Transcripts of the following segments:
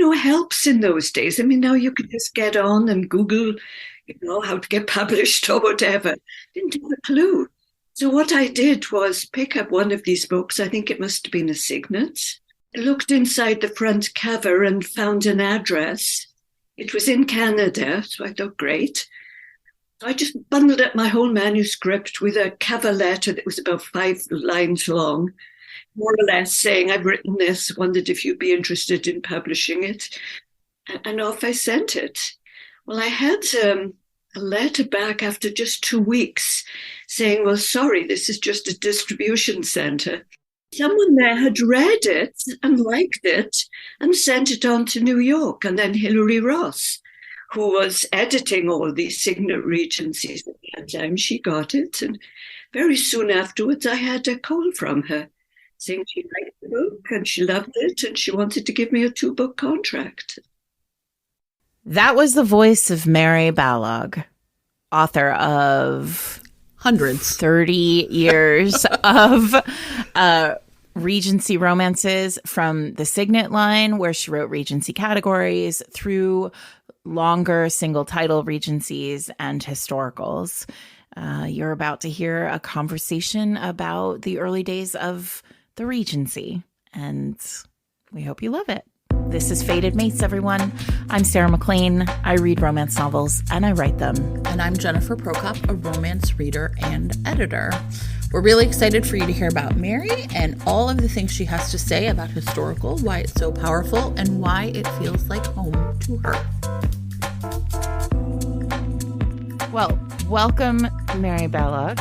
no helps in those days. I mean, now you could just get on and Google, how to get published or whatever. Didn't have a clue. So what I did was pick up one of these books. I think it must have been a Signet. I looked inside the front cover and found an address. It was in Canada, so I thought, great. So I just bundled up my whole manuscript with a cover letter that was about 5 lines long, more or less saying, I've written this, wondered if you'd be interested in publishing it. And off I sent it. Well, I had a letter back after just 2 weeks saying, well, sorry, this is just a distribution center. Someone there had read it and liked it and sent it on to New York. And then Hilary Ross, who was editing all these Signet Regencies at that time, she got it. And very soon afterwards, I had a call from her saying she liked the book and she loved it and she wanted to give me a 2-book contract. That was the voice of Mary Balogh, author of hundreds, 30 years of Regency romances, from the Signet line, where she wrote Regency categories, through longer single title Regencies and historicals. You're about to hear a conversation about the early days of the Regency, and we hope you love it. This is Fated Mates, everyone. I'm Sarah McLean. I read romance novels and I write them. And I'm Jennifer Prokop, a romance reader and editor. We're really excited for you to hear about Mary and all of the things she has to say about historical, why it's so powerful, and why it feels like home to her. Well, welcome, Mary Balogh,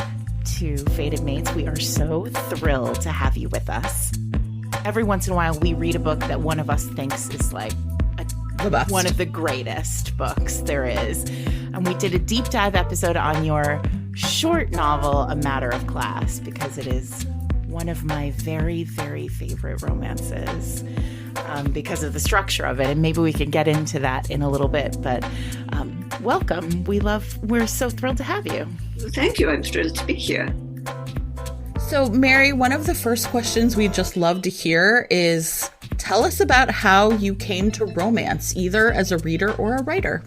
to Fated Mates. We are so thrilled to have you with us. Every once in a while, we read a book that one of us thinks is like one of the greatest books there is. And we did a deep dive episode on your short novel, A Matter of Class, because it is one of my very, very favorite romances because of the structure of it. And maybe we can get into that in a little bit. But welcome. We're so thrilled to have you. Well, thank you. I'm thrilled to be here. So, Mary, one of the first questions we'd just love to hear is, tell us about how you came to romance, either as a reader or a writer.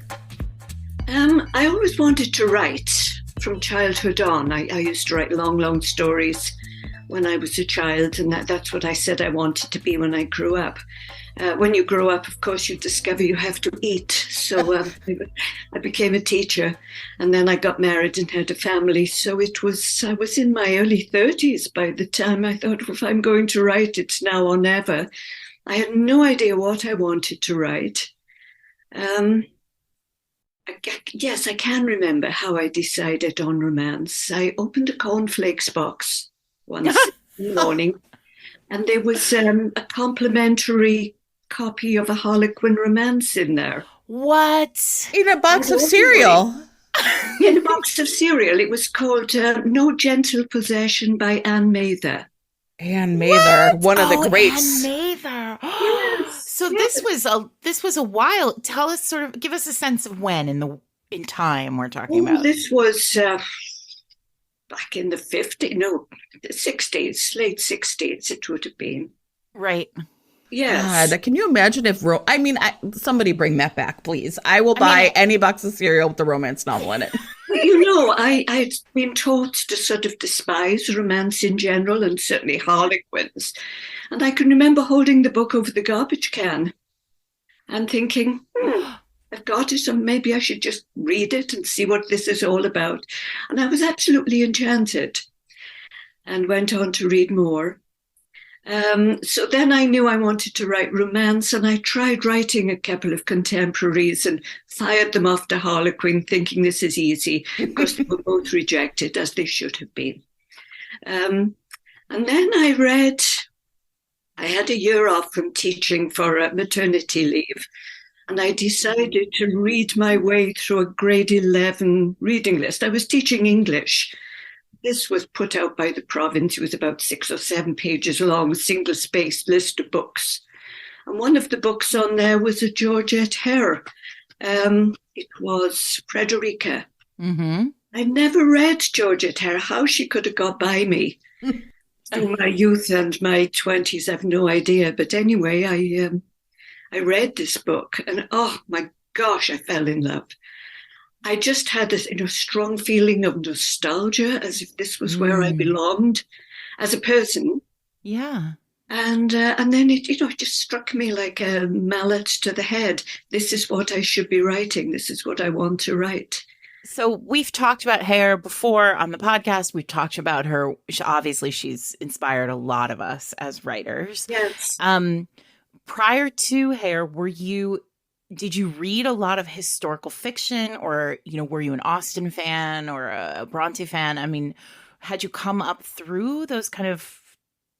I always wanted to write from childhood on. I used to write long, long stories when I was a child, and that's what I said I wanted to be when I grew up. When you grow up, of course, you discover you have to eat. So I became a teacher, and then I got married and had a family. So I was in my early 30s by the time I thought, well, if I'm going to write, it's now or never. I had no idea what I wanted to write. Yes, I can remember how I decided on romance. I opened a cornflakes box once in the morning, and there was a complimentary copy of a Harlequin romance in there. What? In a box of cereal? In a box of cereal. It was called No Gentle Possession by Anne Mather. Anne Mather, one of the greats. Anne Mather. Yes, So yes. this was a while. Tell us, give us a sense of when in time we're talking about. This was back in the 60s, late 60s it would have been. Right. Yes. God, can you imagine if somebody bring that back, please. I will buy any box of cereal with a romance novel in it. I'd been taught to sort of despise romance in general, and certainly Harlequins. And I can remember holding the book over the garbage can and thinking, I've got it, so maybe I should just read it and see what this is all about. And I was absolutely enchanted and went on to read more. So then I knew I wanted to write romance, and I tried writing a couple of contemporaries and fired them off to Harlequin, thinking this is easy, because they were both rejected, as they should have been. And then I had a year off from teaching for a maternity leave, and I decided to read my way through a grade 11 reading list. I was teaching English. This was put out by the province. It was about 6 or 7 pages long, single-spaced list of books. And one of the books on there was a Georgette Hare. It was Frederica. Mm-hmm. I never read Georgette Hare. How she could have got by me through my youth and my 20s, I've no idea. But anyway, I read this book and oh my gosh, I fell in love. I just had this strong feeling of nostalgia as if this was where I belonged as a person. Yeah. And then it just struck me like a mallet to the head. This is what I should be writing. This is what I want to write. So we've talked about Hare before on the podcast. We've talked about her. Obviously, she's inspired a lot of us as writers. Yes. Prior to Hare, did you read a lot of historical fiction, or, were you an Austen fan or a Bronte fan? I mean, had you come up through those kind of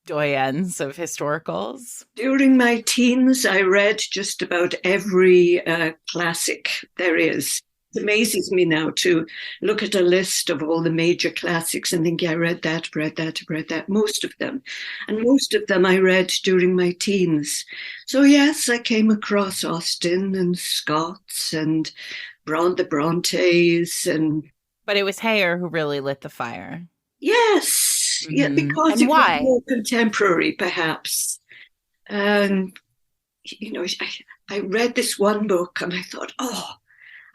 doyens of historicals? During my teens, I read just about every classic there is. It amazes me now to look at a list of all the major classics and think, yeah, I read that, most of them. And most of them I read during my teens. So yes, I came across Austen and Scots and the Brontes. But it was Hare who really lit the fire. Yes, yeah, because and it why? was more contemporary, perhaps. And, I read this one book and I thought, oh,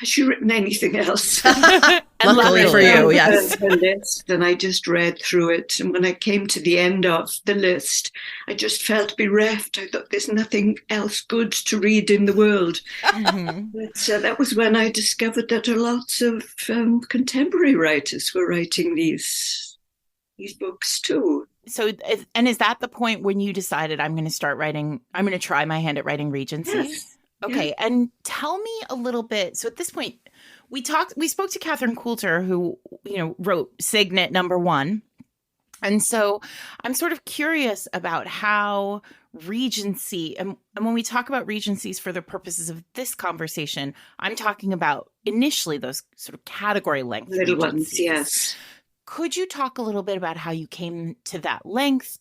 has she written anything else? Luckily for you, yes. The list, and I just read through it. And when I came to the end of the list, I just felt bereft. I thought there's nothing else good to read in the world. But that was when I discovered that lots of contemporary writers were writing these books too. So, and is that the point when you decided I'm going to try my hand at writing Regency? Yes. Okay. Yeah. And tell me a little bit. So at this point, we spoke to Catherine Coulter, who, wrote Signet #1. And so I'm sort of curious about how Regency, and when we talk about Regencies for the purposes of this conversation, I'm talking about initially those sort of category length little Regencies. ones, yes. Could you talk a little bit about how you came to that length,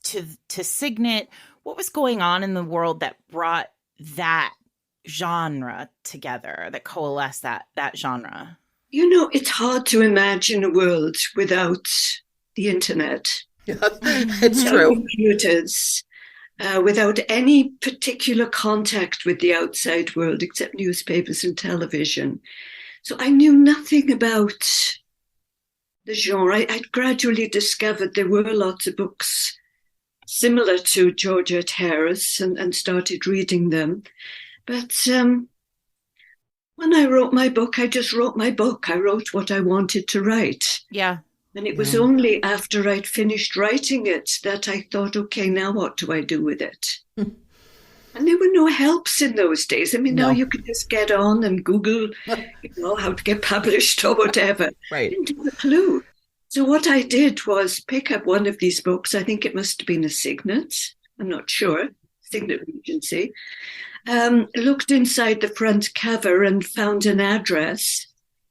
to Signet? What was going on in the world that brought that genre together, that coalesced that genre? It's hard to imagine a world without the internet. It's true. Computers, without any particular contact with the outside world except newspapers and television. So I knew nothing about the genre. I'd gradually discovered there were lots of books similar to Georgette Harris and started reading them. But when I wrote my book, I just wrote my book. I wrote what I wanted to write. Yeah. And it was only after I'd finished writing it that I thought, okay, now what do I do with it? And there were no helps in those days. I mean, now you could just get on and Google, how to get published or whatever. Right. I didn't have a clue. So what I did was pick up one of these books. I think it must have been a Signet. I'm not sure. Signet Regency. Looked inside the front cover and found an address.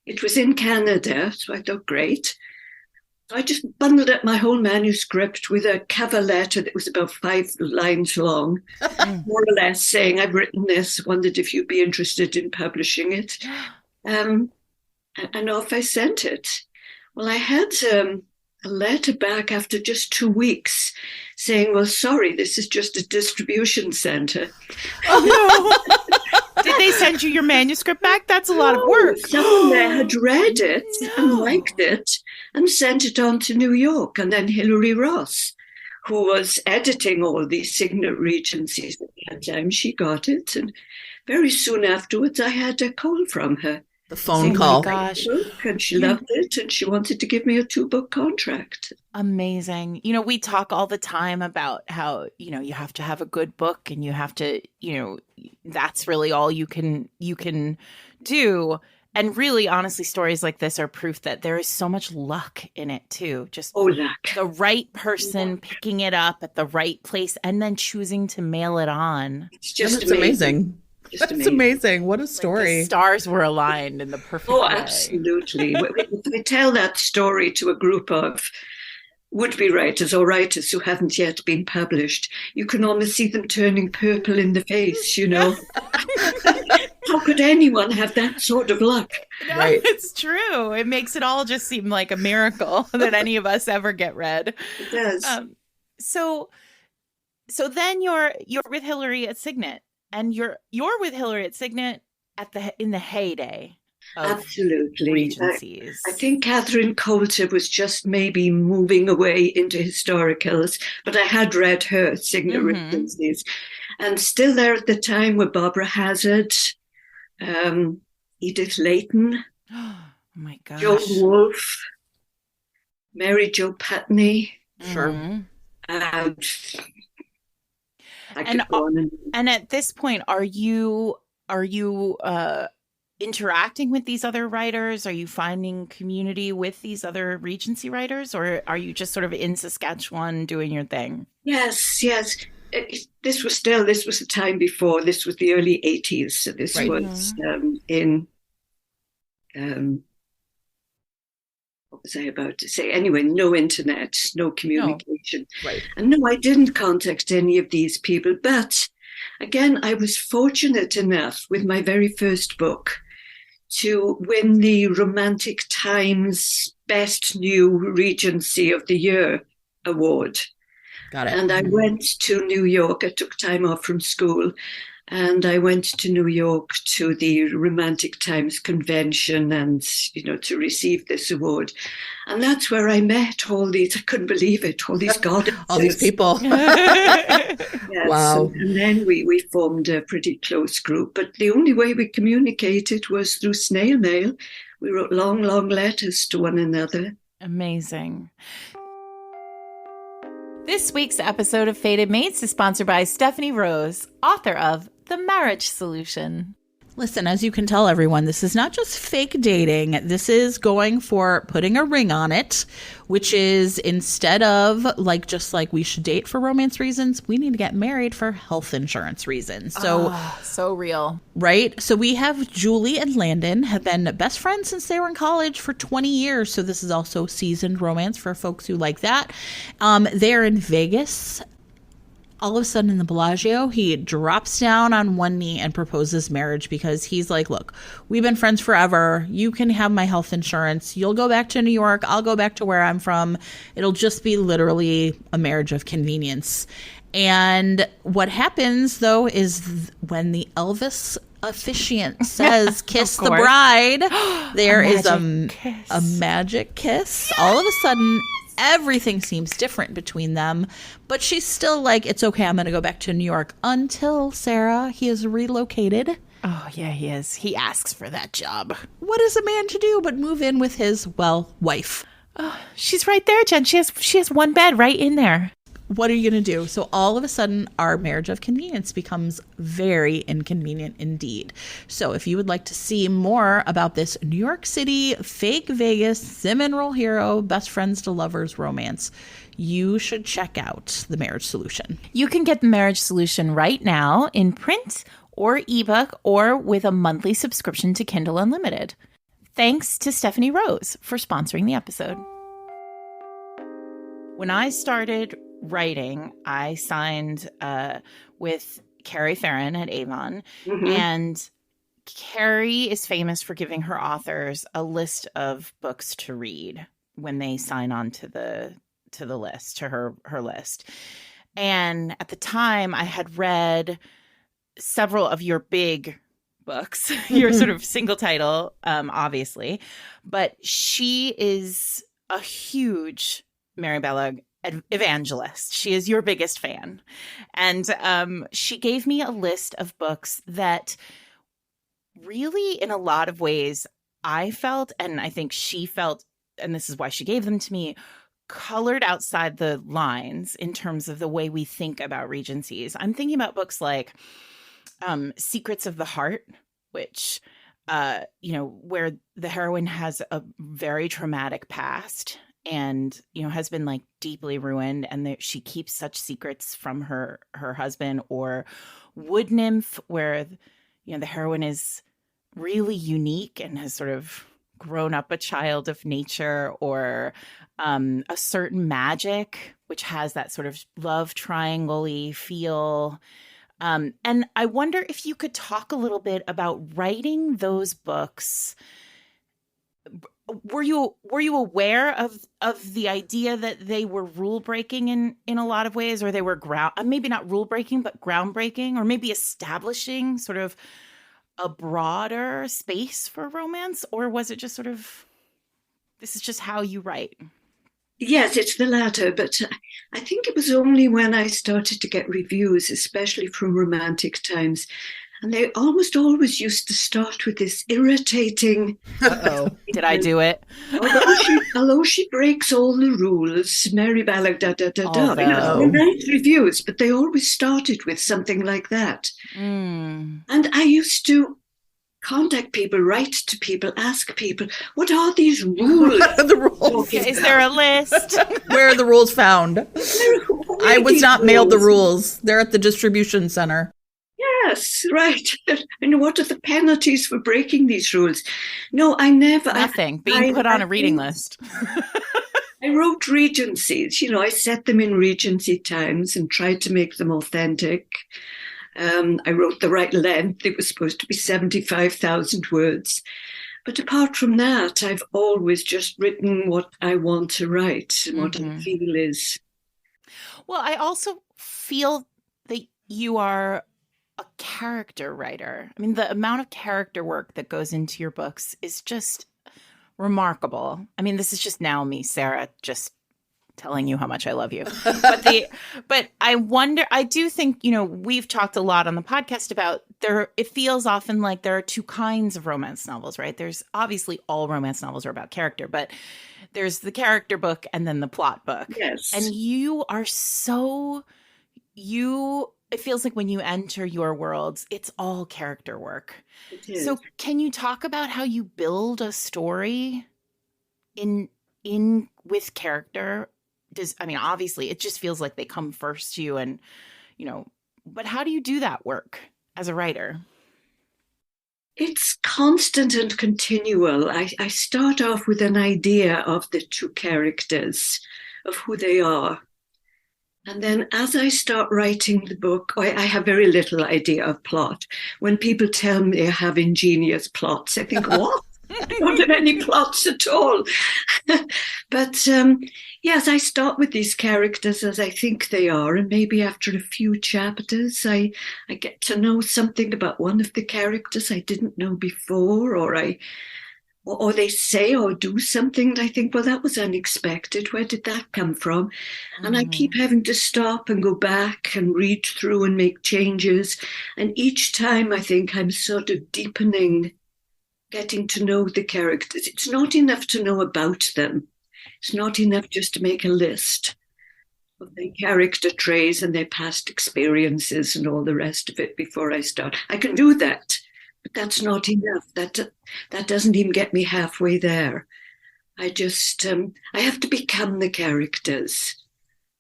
It was in Canada, so I thought, great. So I just bundled up my whole manuscript with a cover letter that was about 5 lines long, more or less saying, I've written this, wondered if you'd be interested in publishing it. And off I sent it. Well, I had a letter back after just 2 weeks saying, well, sorry, this is just a distribution center. Oh, no. Did they send you your manuscript back? That's a lot of work. Someone there had read it and liked it and sent it on to New York. And then Hilary Ross, who was editing all these Signet Regencies at that time, she got it. And very soon afterwards, I had a call from her. The phone call. Oh my gosh. And she loved it, and she wanted to give me a 2-book contract. Amazing. We talk all the time about how, you have to have a good book and you have to, that's really all you can do. And really, honestly, stories like this are proof that there is so much luck in it too. Just luck. The right person picking it up at the right place and then choosing to mail it on. It's just amazing. That's amazing. What a story. The stars were aligned in the perfect way. Absolutely. If I tell that story to a group of would-be writers or writers who haven't yet been published, you can almost see them turning purple in the face, How could anyone have that sort of luck? No, right. It's true. It makes it all just seem like a miracle that any of us ever get read. It does. So then you're with Hilary at Signet. And you're with Hillary at Signet in the heyday of Absolutely. I Regencies. think Catherine Coulter was just maybe moving away into historicals, but I had read her Signet Mm-hmm. Regencies. And still there at the time were Barbara Hazard, um, Edith Layton, Oh my Joan gosh. Wolfe, Mary Jo Patney, Sure. Mm-hmm. and I And could go on. and at this point, are you interacting with these other writers? Are you finding community with these other Regency writers, or are you just sort of in Saskatchewan doing your thing? Yes, yes. This was the time before. This was the early 80s. So this Right. was in um, what was I about to say? Anyway, no internet, no communication. Right. And no, I didn't contact any of these people. But again, I was fortunate enough with my very first book to win the Romantic Times Best New Regency of the Year award. Got it. And I went to New York. I took time off from school and I went to New York to the Romantic Times convention and, to receive this award. And that's where I met all these, I couldn't believe it, all these goddesses. All these people. Yes. Wow. And then we formed a pretty close group. But the only way we communicated was through snail mail. We wrote long, long letters to one another. Amazing. This week's episode of Fated Mates is sponsored by Stephanie Rose, author of The Marriage Solution. Listen, as you can tell, everyone, this is not just fake dating. This is going for putting a ring on it, which is instead of just like we should date for romance reasons, we need to get married for health insurance reasons. So, so real. Right? So we have Julie and Landon have been best friends since they were in college for 20 years. So this is also seasoned romance for folks who like that. They're in Vegas. All of a sudden in the Bellagio, he drops down on one knee and proposes marriage because he's like, look, we've been friends forever. You can have my health insurance. You'll go back to New York. I'll go back to where I'm from. It'll just be literally a marriage of convenience. And what happens, though, is when the Elvis officiant says, kiss the bride, there is a magic kiss. Yes! All of a sudden, everything seems different between them, but she's still like, it's okay, I'm going to go back to New York until, Sarah, he is relocated. Oh, yeah, he is. He asks for that job. What is a man to do but move in with his, wife? Oh, she's right there, Jen. She has one bed right in there. What are you going to do? So all of a sudden, our marriage of convenience becomes very inconvenient indeed. So if you would like to see more about this New York City, fake Vegas, sim and roll hero, best friends to lovers romance, you should check out The Marriage Solution. You can get The Marriage Solution right now in print or ebook or with a monthly subscription to Kindle Unlimited. Thanks to Stephanie Rose for sponsoring the episode. When I started writing, I signed with Carrie Farron at Avon, and Carrie is famous for giving her authors a list of books to read when they sign on to the list, to her list. And at the time, I had read several of your big books, your sort of single title, obviously, but she is a huge Mary Balogh evangelist. She is your biggest fan. And she gave me a list of books that really, in a lot of ways, I felt, and I think she felt, and this is why she gave them to me, colored outside the lines in terms of the way we think about Regencies. I'm thinking about books like Secrets of the Heart, which, where the heroine has a very traumatic past and, has been like deeply ruined, and she keeps such secrets from her husband. Or Wood Nymph, where, the heroine is really unique and has sort of grown up a child of nature. Or A Certain Magic, which has that sort of love triangle-y feel. And I wonder if you could talk a little bit about writing those books were you aware of the idea that they were rule breaking in a lot of ways, or they were maybe not rule breaking, but groundbreaking, or maybe establishing sort of a broader space for romance? Or was it just sort of, this is just how you write? Yes, it's the latter, but I think it was only when I started to get reviews, especially from Romantic Times, and they almost always used to start with this irritating. Uh-oh, did I do it? Although she breaks all the rules, Mary Balogh, da da da da. Although. They write reviews, but they always started with something like that. Mm. And I used to contact people, write to people, ask people, what are these rules? What are the rules? Is there a list? Where are the rules found? I was not mailed the rules. They're at the distribution center. Yes, right. And what are the penalties for breaking these rules? No, I never. Nothing. Being put on a reading list. I wrote Regencies. I set them in Regency times and tried to make them authentic. I wrote the right length. It was supposed to be 75,000 words. But apart from that, I've always just written what I want to write and what I feel is. Well, I also feel that you are a character writer. I mean, the amount of character work that goes into your books is just remarkable. I mean, this is just now me, Sarah, just telling you how much I love you. But I wonder, I do think, we've talked a lot on the podcast about it feels often like there are two kinds of romance novels, right? There's obviously all romance novels are about character, but there's the character book and then the plot book. Yes. And you are it feels like when you enter your worlds, it's all character work. So can you talk about how you build a story in with character? Obviously it just feels like they come first to you and, but how do you do that work as a writer? It's constant and continual. I start off with an idea of the two characters, of who they are. And then as I start writing the book, I have very little idea of plot. When people tell me I have ingenious plots, I think, what? I don't have any plots at all. But yes, I start with these characters as I think they are. And maybe after a few chapters, I get to know something about one of the characters I didn't know before, or they say or do something and I think, well, that was unexpected. Where did that come from? And I keep having to stop and go back and read through and make changes. And each time I think I'm sort of deepening, getting to know the characters. It's not enough to know about them. It's not enough just to make a list of their character traits and their past experiences and all the rest of it before I start. I can do that. But that's not enough. That doesn't even get me halfway there. I just, I have to become the characters.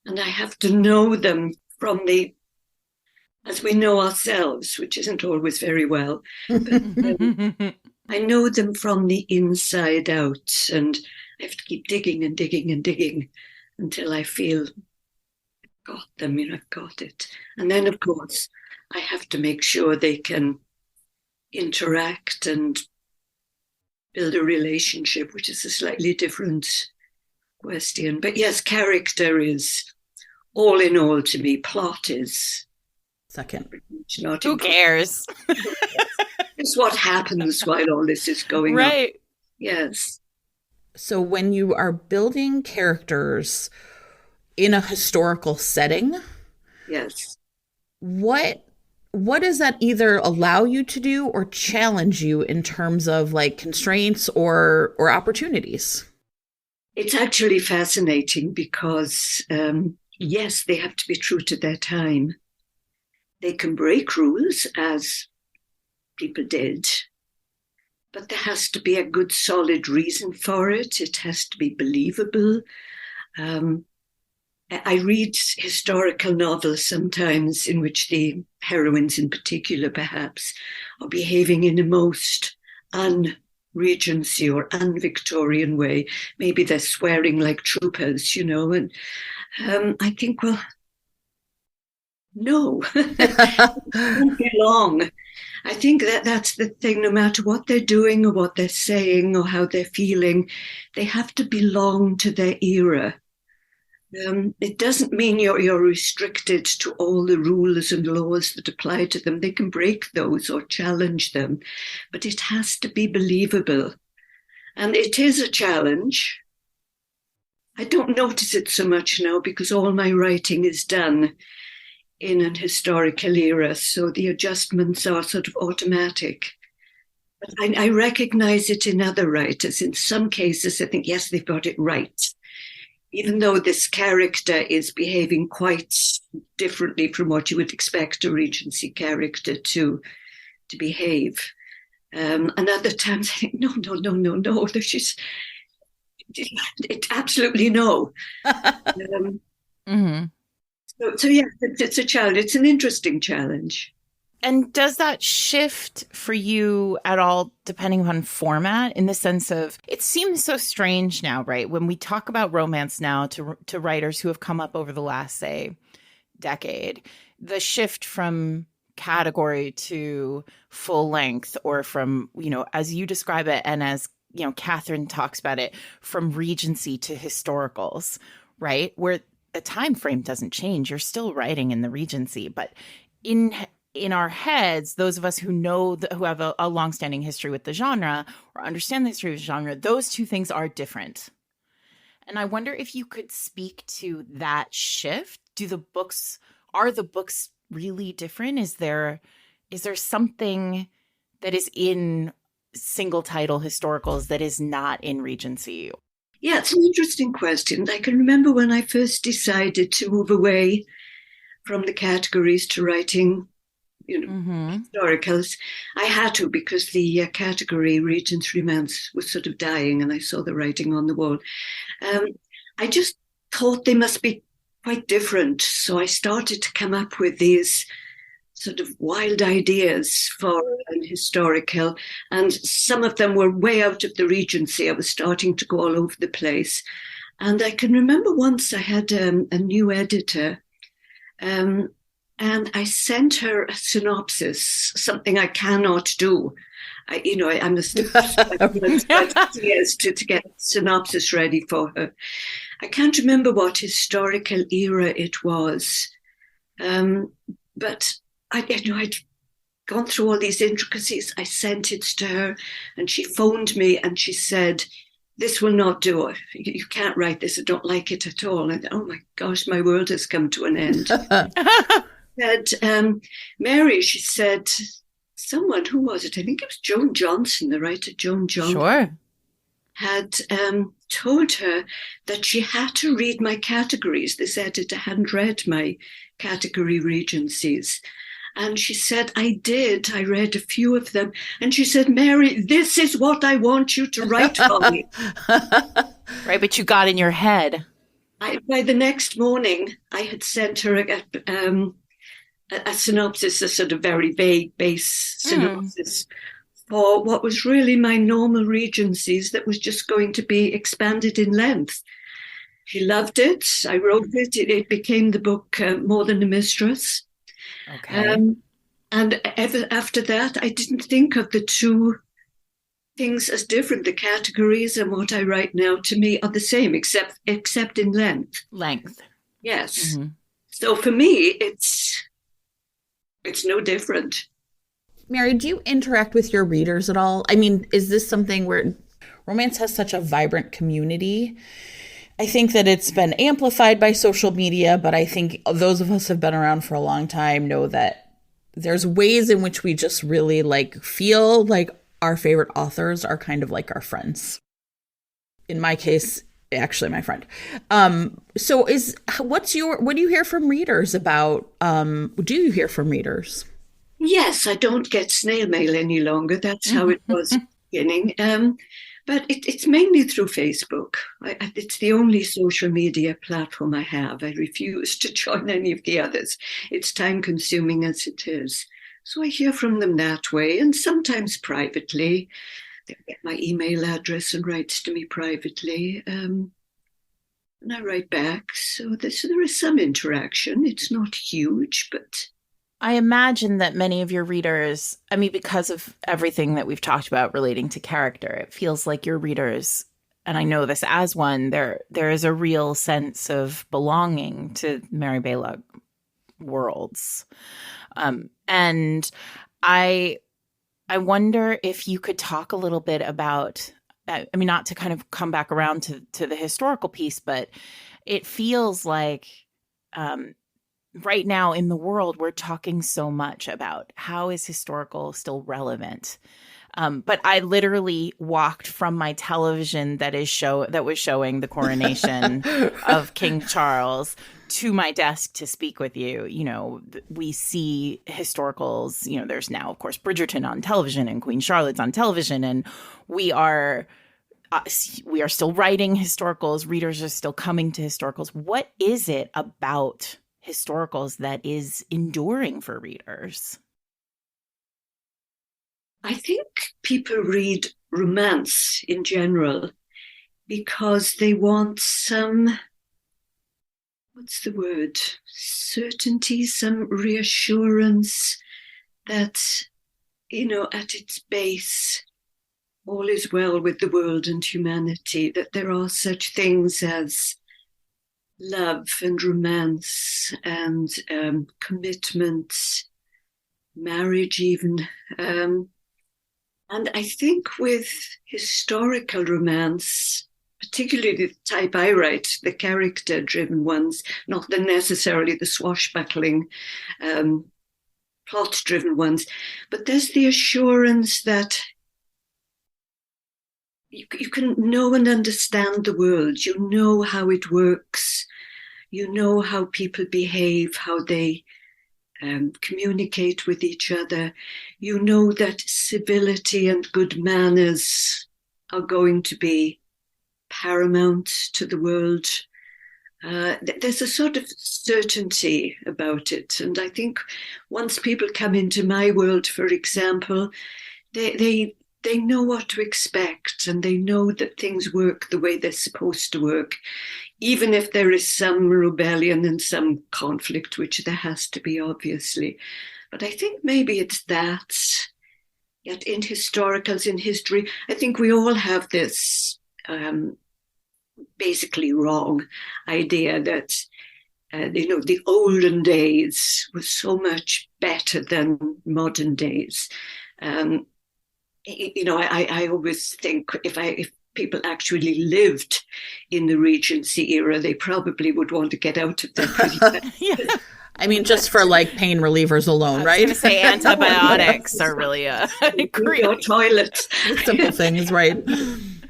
And I have to know them as we know ourselves, which isn't always very well. But, I know them from the inside out. And I have to keep digging and digging and digging until I feel I've got them, I've got it. And then, of course, I have to make sure they can interact and build a relationship, which is a slightly different question. But yes, character is all in all to me. Plot is second. Not who cares? It's what happens while all this is going on. Right. Yes. So when you are building characters in a historical setting, yes, what does that either allow you to do or challenge you in terms of like constraints or opportunities? It's actually fascinating because, yes, they have to be true to their time. They can break rules, as people did, but there has to be a good, solid reason for it. It has to be believable. I read historical novels sometimes in which the heroines in particular, perhaps, are behaving in a most un-Regency or un-Victorian way. Maybe they're swearing like troopers, and I think, well, No, it won't be long. I think that that's the thing. No matter what they're doing or what they're saying or how they're feeling, they have to belong to their era. It doesn't mean you're restricted to all the rules and laws that apply to them. They can break those or challenge them, but it has to be believable. And it is a challenge. I don't notice it so much now because all my writing is done in an historical era, so the adjustments are sort of automatic. But I recognize it in other writers. In some cases, I think, yes, they've got it right. Even though this character is behaving quite differently from what you would expect a Regency character to behave. And other times I think, no, she's it absolutely no. Mm-hmm. So yeah, it's a challenge. It's an interesting challenge. And does that shift for you at all, depending on format, in the sense of, it seems so strange now, right? When we talk about romance now to writers who have come up over the last, say, decade, the shift from category to full length, or from, as you describe it, and as, Catherine talks about it, from Regency to historicals, right? Where the time frame doesn't change. You're still writing in the Regency, but in our heads, those of us who know, who have a longstanding history with the genre or understand the history of the genre, those two things are different. And I wonder if you could speak to that shift. Are the books really different? Is there something that is in single title historicals that is not in Regency? Yeah, it's an interesting question. I can remember when I first decided to move away from the categories to writing historicals. I had to, because the category Regency romance was sort of dying and I saw the writing on the wall. I just thought they must be quite different. So I started to come up with these sort of wild ideas for an historical, and some of them were way out of the Regency. I was starting to go all over the place. And I can remember once I had a new editor, and I sent her a synopsis, something I cannot do. I'm a years to get a synopsis ready for her. I can't remember what historical era it was, but I'd gone through all these intricacies. I sent it to her, and she phoned me, and she said, "This will not do. You can't write this. I don't like it at all." And oh my gosh, my world has come to an end. Said, Mary, she said, someone, who was it? I think it was Joan Johnson, the writer Joan Johnson. Sure. Had told her that she had to read my categories. This editor hadn't read my category Regencies. And she said, I did. I read a few of them. And she said, Mary, this is what I want you to write for me. Right, but you got in your head. By the next morning, I had sent her a synopsis, a sort of very vague base synopsis for what was really my normal Regencies that was just going to be expanded in length. She loved it. I wrote it. It became the book More Than a Mistress. Okay. And after that, I didn't think of the two things as different. The categories and what I write now, to me, are the same, except in length. Length. Yes. Mm-hmm. So for me, it's no different. Mary, do you interact with your readers at all? I mean, is this something where romance has such a vibrant community? I think that it's been amplified by social media, but I think those of us who have been around for a long time know that there's ways in which we just really feel like our favorite authors are kind of like our friends. In my case, actually my friend. So what do you hear from readers about, do you hear from readers? Yes, I don't get snail mail any longer. That's how it was at the beginning. But it's mainly through Facebook. It's the only social media platform I have. I refuse to join any of the others. It's time consuming as it is. So I hear from them that way, and sometimes privately. They get my email address and writes to me privately. and I write back. So there is some interaction. It's not huge, but I imagine that many of your readers, I mean, because of everything that we've talked about relating to character, it feels like your readers, and I know this as one, there is a real sense of belonging to Mary Balogh worlds. And I wonder if you could talk a little bit about, I mean, not to kind of come back around to the historical piece, but it feels like right now in the world, we're talking so much about how is historical still relevant. But I literally walked from my television that was showing the coronation of King Charles to my desk to speak with you. You know, we see historicals, you know, there's now, of course, Bridgerton on television and Queen Charlotte's on television. And we are still writing historicals. Readers are still coming to historicals. What is it about historicals that is enduring for readers? I think people read romance in general because they want some, what's the word, certainty, some reassurance that, you know, at its base, all is well with the world and humanity, that there are such things as love and romance and commitment, marriage even. And I think with historical romance, particularly the type I write, the character-driven ones, not necessarily the swashbuckling, plot-driven ones, but there's the assurance that you can know and understand the world. You know how it works. You know how people behave, how they communicate with each other. You know that civility and good manners are going to be paramount to the world. There's a sort of certainty about it. And I think once people come into my world, for example, they know what to expect, and they know that things work the way they're supposed to work, even if there is some rebellion and some conflict, which there has to be, obviously. But I think maybe it's that. Yet in historicals, in history, I think we all have this basically wrong idea that, the olden days was so much better than modern days. I always think if people actually lived in the Regency era, they probably would want to get out of there. Yeah. I mean, just for like pain relievers alone, right? I was going to say antibiotics are really great. Your toilets. Simple things, right?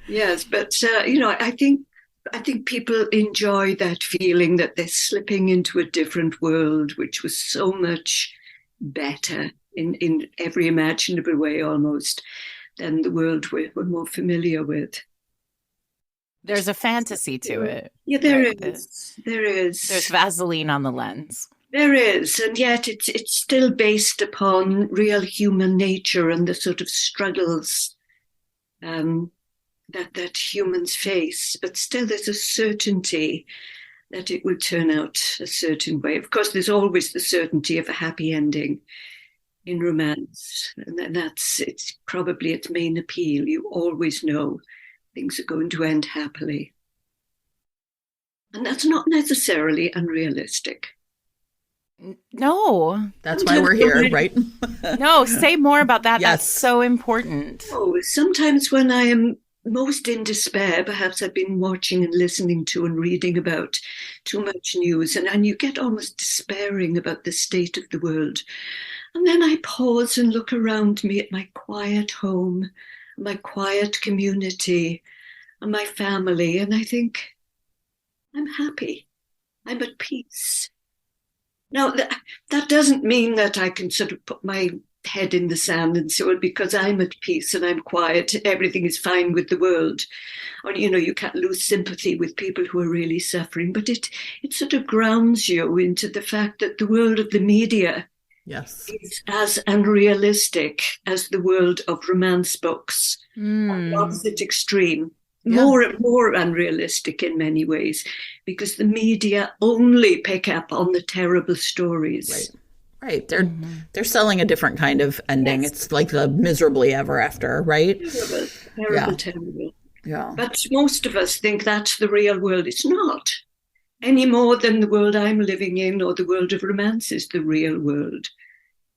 Yes, but I think people enjoy that feeling that they're slipping into a different world, which was so much better in every imaginable way almost than the world we're more familiar with. There's a fantasy to it. Yeah, there is. There's Vaseline on the lens. There is, and yet it's still based upon real human nature and the sort of struggles that humans face. But still, there's a certainty that it will turn out a certain way. Of course, there's always the certainty of a happy ending in romance, and it's probably its main appeal. You always know things are going to end happily, and that's not necessarily unrealistic. No, that's why we're here, right? No, say more about that. Yes. That's so important. Oh, sometimes when I am most in despair, perhaps I've been watching and listening to and reading about too much news, and you get almost despairing about the state of the world. And then I pause and look around me at my quiet home, my quiet community, and my family, and I think, I'm happy. I'm at peace. Now, that doesn't mean that I can sort of put my head in the sand and say, well, because I'm at peace and I'm quiet, everything is fine with the world. Or, you can't lose sympathy with people who are really suffering. But it sort of grounds you into the fact that the world of the media is as unrealistic as the world of romance books on the opposite extreme. more unrealistic in many ways, because the media only pick up on the terrible stories. Right. They're selling a different kind of ending. Yes. It's like the miserably ever after, right? Terrible. Yeah. But most of us think that's the real world. It's not, any more than the world I'm living in or the world of romance is the real world.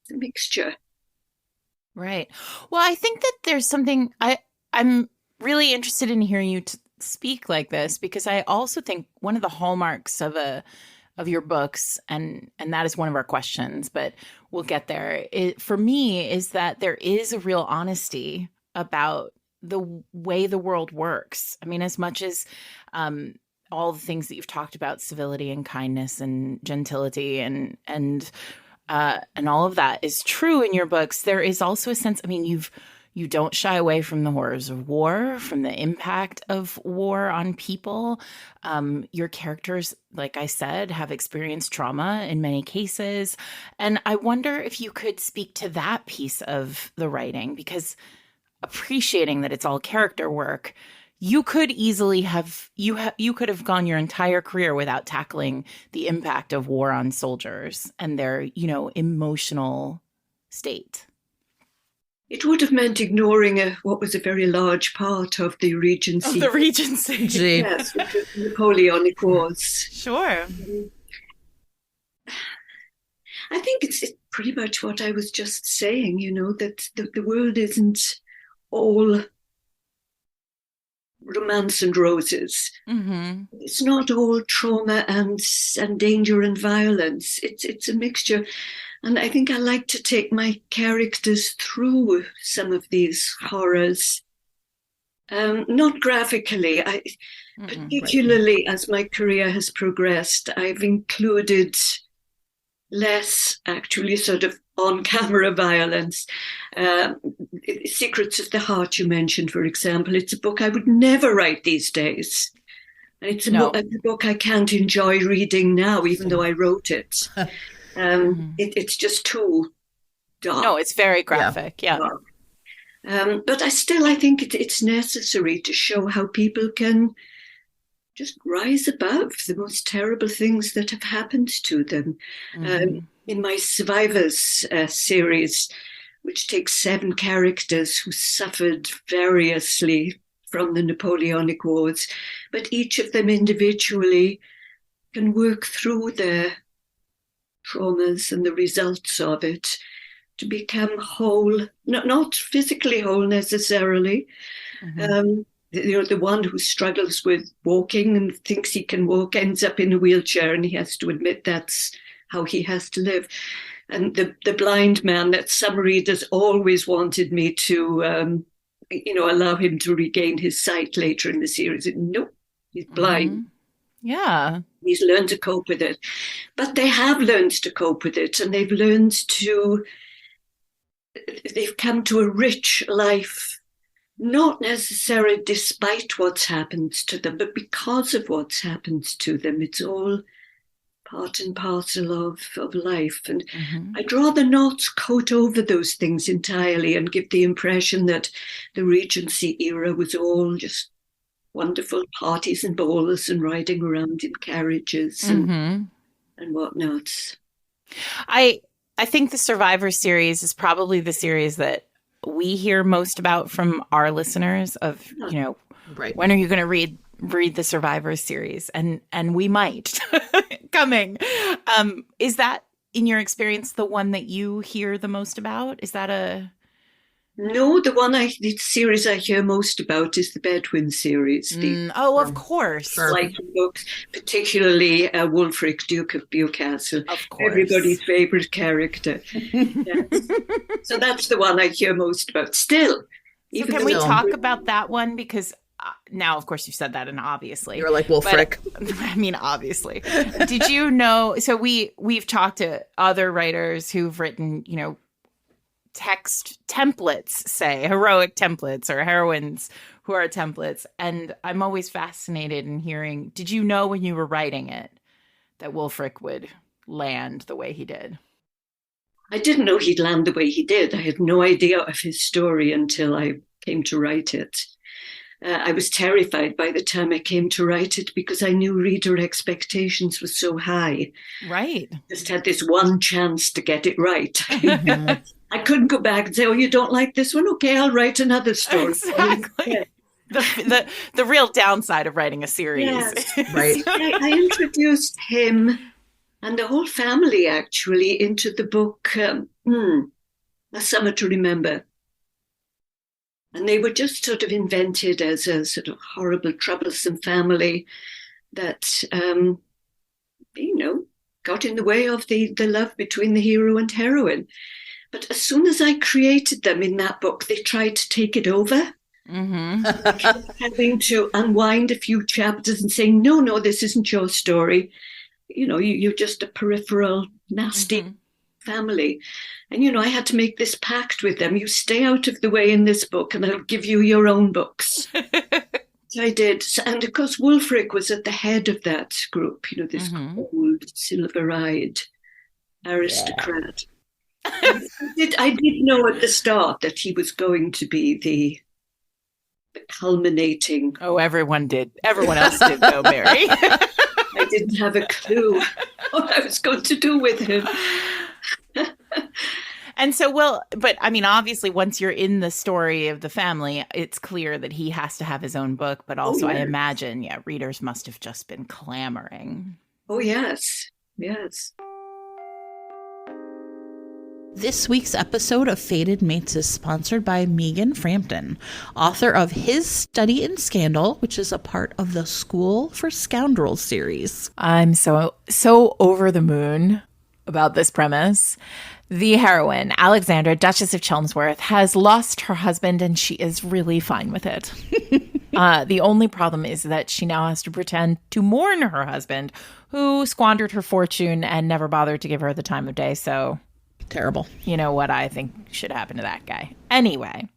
It's a mixture. Right. Well, I think that there's something I'm really interested in hearing you speak like this, because I also think one of the hallmarks of your books, and that is one of our questions, but we'll get there, for me, is that there is a real honesty about the way the world works. I mean, as much as all the things that you've talked about, civility and kindness and gentility and all of that is true in your books, there is also a sense, I mean, you don't shy away from the horrors of war, from the impact of war on people. Your characters, like I said, have experienced trauma in many cases. And I wonder if you could speak to that piece of the writing, because appreciating that it's all character work, you could easily have, you could have gone your entire career without tackling the impact of war on soldiers and their, emotional state. It would have meant ignoring what was a very large part of the Regency. Of the Regency. Yes, which was the Napoleonic Wars. Sure. I think it's pretty much what I was just saying, that the world isn't all romance and roses. Mm-hmm. It's not all trauma and danger and violence. It's a mixture. And I think I like to take my characters through some of these horrors, not graphically. Particularly as my career has progressed, I've included less actually sort of on-camera violence. Secrets of the Heart, you mentioned, for example. It's a book I would never write these days. And it's a book I can't enjoy reading now, even though I wrote it. It's just too dark. No, it's very graphic. Yeah. But I think it's necessary to show how people can just rise above the most terrible things that have happened to them. In my Survivors series, which takes 7 characters who suffered variously from the Napoleonic Wars, but each of them individually can work through their traumas and the results of it to become whole, not physically whole necessarily. The one who struggles with walking and thinks he can walk ends up in a wheelchair, and he has to admit that's how he has to live. And the blind man that some readers always wanted me to, allow him to regain his sight later in the series. Nope, he's blind. Yeah. He's learned to cope with it. But they have learned to cope with it, and they've come to a rich life, not necessarily despite what's happened to them, but because of what's happened to them. It's all part and parcel of life. And I'd rather not coat over those things entirely and give the impression that the Regency era was all just wonderful parties and balls and riding around in carriages and whatnot. I think the Survivor series is probably the series that we hear most about from our listeners of, when are you going to read the Survivor series? And we might coming. Is that, in your experience, the one that you hear the most about? Is that No, the series I hear most about is the Bedouin series. Of course. Viking books, particularly Wulfric, Duke of Bewcastle. Of course. Everybody's favorite character. Yes. So that's the one I hear most about. Still. So can we talk about that one? Because now, of course, you've said that, and obviously. You're like Wulfric. I mean, obviously. Did you know? So we've talked to other writers who've written, text templates, say heroic templates or heroines who are templates. And I'm always fascinated in hearing, did you know when you were writing it that Wulfric would land the way he did? I didn't know he'd land the way he did. I had no idea of his story until I came to write it. I was terrified by the time I came to write it because I knew reader expectations were so high. Right. Just had this one chance to get it right. I couldn't go back and say, oh, you don't like this one? Okay, I'll write another story. Exactly. The real downside of writing a series. Yes. Right. I introduced him and the whole family, actually, into the book A Summer to Remember. And they were just sort of invented as a sort of horrible, troublesome family that, got in the way of the love between the hero and heroine. But as soon as I created them in that book, they tried to take it over. Mm-hmm. Having to unwind a few chapters and saying, no, this isn't your story. You're just a peripheral, nasty family. And, I had to make this pact with them. You stay out of the way in this book and I'll give you your own books. So I did. And of course, Wulfric was at the head of that group, this cold, silver-eyed aristocrat. Yeah. I did know at the start that he was going to be the culminating. Oh, everyone did. Everyone else did, though, Mary. I didn't have a clue what I was going to do with him. And so, but I mean, obviously, once you're in the story of the family, it's clear that he has to have his own book. But also, I imagine, readers must have just been clamoring. Oh, yes. Yes. This week's episode of Fated Mates is sponsored by Megan Frampton, author of His Study in Scandal, which is a part of the School for Scoundrels series. I'm so over the moon about this premise. The heroine, Alexandra, Duchess of Chelmsford, has lost her husband and she is really fine with it. The only problem is that she now has to pretend to mourn her husband, who squandered her fortune and never bothered to give her the time of day. So terrible. You know what I think should happen to that guy. Anyway,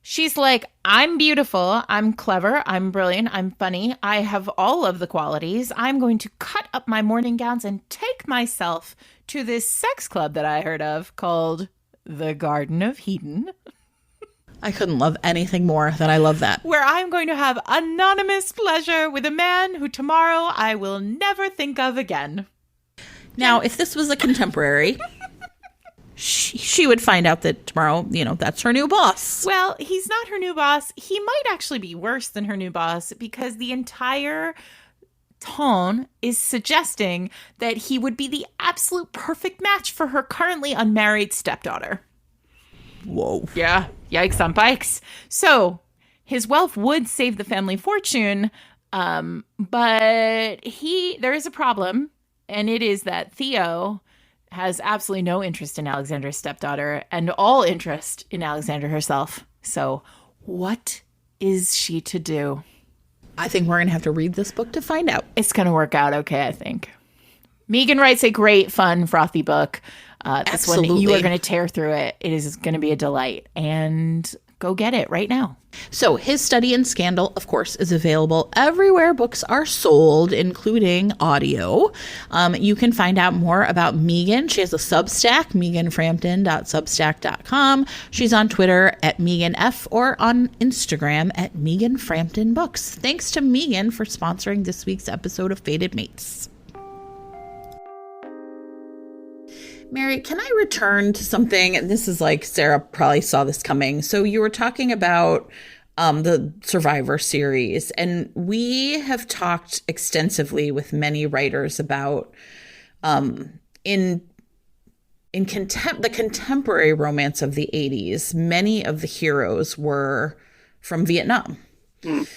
she's like, I'm beautiful, I'm clever, I'm brilliant, I'm funny, I have all of the qualities. I'm going to cut up my morning gowns and take myself to this sex club that I heard of called the Garden of Eden. I couldn't love anything more than I love that. Where I'm going to have anonymous pleasure with a man who tomorrow I will never think of again. Now, if this was a contemporary, she would find out that tomorrow, that's her new boss. Well, he's not her new boss. He might actually be worse than her new boss because the entire tone is suggesting that he would be the absolute perfect match for her currently unmarried stepdaughter. Whoa. Yeah. Yikes on bikes. So his wealth would save the family fortune, but there is a problem, and it is that Theo has absolutely no interest in Alexandra's stepdaughter and all interest in Alexandra herself. So what is she to do? I think we're going to have to read this book to find out. It's going to work out okay, I think. Megan writes a great, fun, frothy book. This one, you are going to tear through it. It is going to be a delight. And go get it right now. So His Study in Scandal, of course, is available everywhere books are sold, including audio. You can find out more about Megan. She has a Substack, meganframpton.substack.com. She's on Twitter at MeganF or on Instagram at Megan Frampton Books. Thanks to Megan for sponsoring this week's episode of Fated Mates. Mary, can I return to something? And this is like, Sarah probably saw this coming. So you were talking about the Survivor series, and we have talked extensively with many writers about the contemporary romance of the 80s. Many of the heroes were from Vietnam. Mm.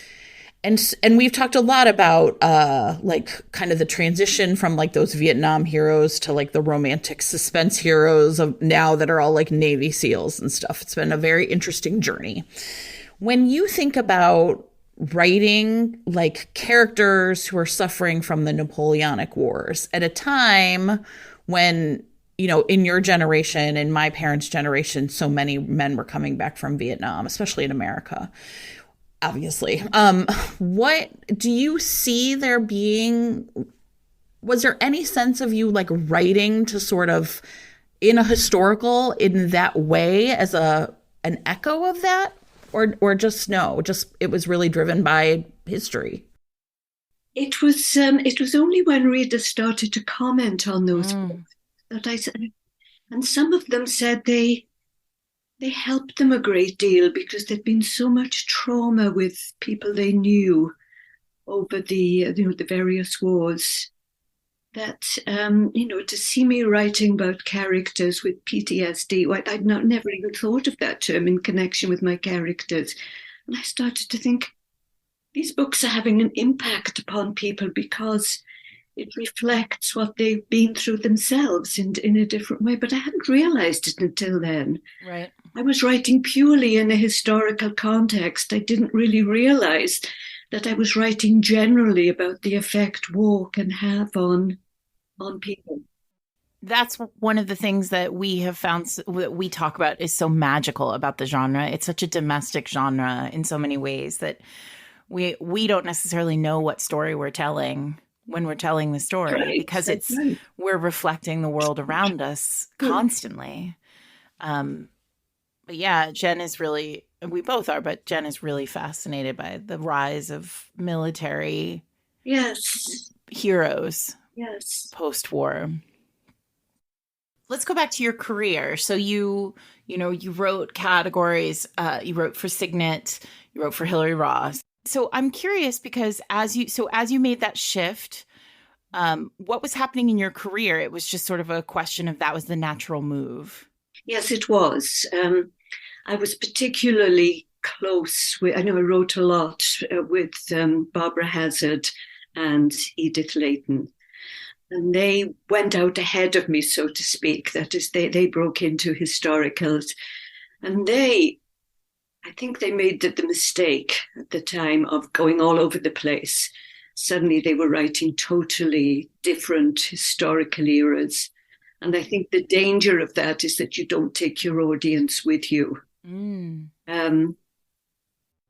And we've talked a lot about kind of the transition from like those Vietnam heroes to like the romantic suspense heroes of now that are all like Navy SEALs and stuff. It's been a very interesting journey. When you think about writing like characters who are suffering from the Napoleonic Wars at a time when, in your generation, in my parents' generation, so many men were coming back from Vietnam, especially in America. Obviously. What do you see there being? Was there any sense of you like writing to sort of in a historical in that way as an echo of that? Or just no, just it was really driven by history. It was only when readers started to comment on those books that I said, and some of them said they helped them a great deal because there'd been so much trauma with people they knew over the various wars that to see me writing about characters with PTSD, I'd never even thought of that term in connection with my characters, and I started to think these books are having an impact upon people because it reflects what they've been through themselves in a different way. But I hadn't realized it until then. Right. I was writing purely in a historical context. I didn't really realize that I was writing generally about the effect war can have on people. That's one of the things that we have found that we talk about is so magical about the genre. It's such a domestic genre in so many ways that we don't necessarily know what story we're telling when we're telling the story, right, because we're reflecting the world around us constantly. But yeah, Jen is really, we both are, but Jen is really fascinated by the rise of military heroes post-war. Let's go back to your career. So you wrote categories, you wrote for Signet, you wrote for Hilary Ross. So I'm curious because as you made that shift, what was happening in your career? It was just sort of a question of that was the natural move. Yes, it was. I was particularly close with, I know I wrote a lot with Barbara Hazard and Edith Layton. And they went out ahead of me, so to speak. That is, they broke into historicals. And I think they made the mistake at the time of going all over the place. Suddenly they were writing totally different historical eras. And I think the danger of that is that you don't take your audience with you.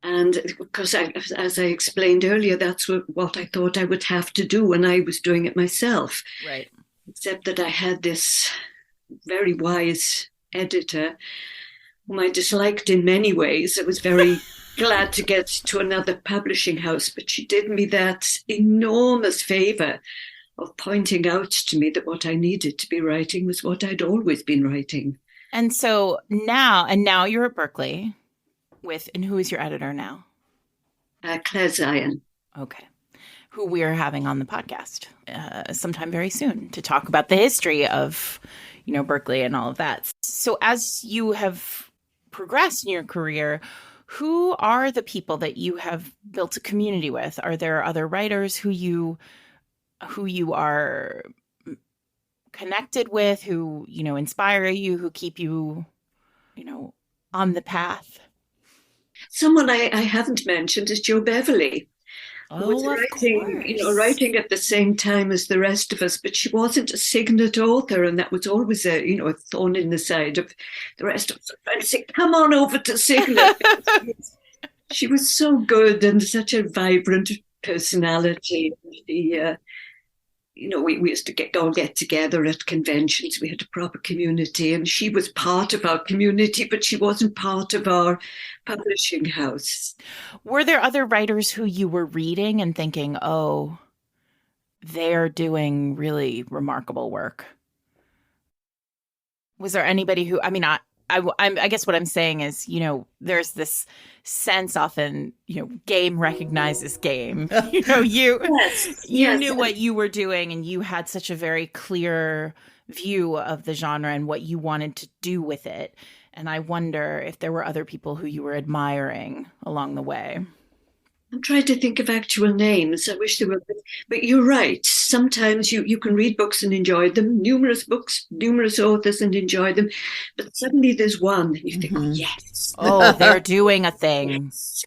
And because as I explained earlier, that's what I thought I would have to do when I was doing it myself. Right. Except that I had this very wise editor whom I disliked in many ways. I was very glad to get to another publishing house, but she did me that enormous favor of pointing out to me that what I needed to be writing was what I'd always been writing. And so now you're at Berkeley and who is your editor now? Claire Zion. Okay. Who we are having on the podcast sometime very soon to talk about the history of, Berkeley and all of that. So as you have progressed in your career, who are the people that you have built a community with? Are there other writers who you are connected with, who, inspire you, who keep you, on the path? Someone I haven't mentioned is Jo Beverley. Who was writing at the same time as the rest of us, but she wasn't a Signet author, and that was always a thorn in the side of the rest of us. Trying to say, come on over to Signet. She was so good and such a vibrant personality. We used to get together at conventions. We had a proper community, and she was part of our community, but she wasn't part of our publishing house. Were there other writers who you were reading and thinking, oh, they're doing really remarkable work? Was there anybody who, I guess what I'm saying is, there's this sense often, game recognizes game. You knew what you were doing, and you had such a very clear view of the genre and what you wanted to do with it. And I wonder if there were other people who you were admiring along the way. I'm trying to think of actual names. I wish there were, but you're right. Sometimes you can read books and enjoy them, numerous books, numerous authors and enjoy them. But suddenly there's one and you think, oh, yes. Oh, they're doing a thing. Yes.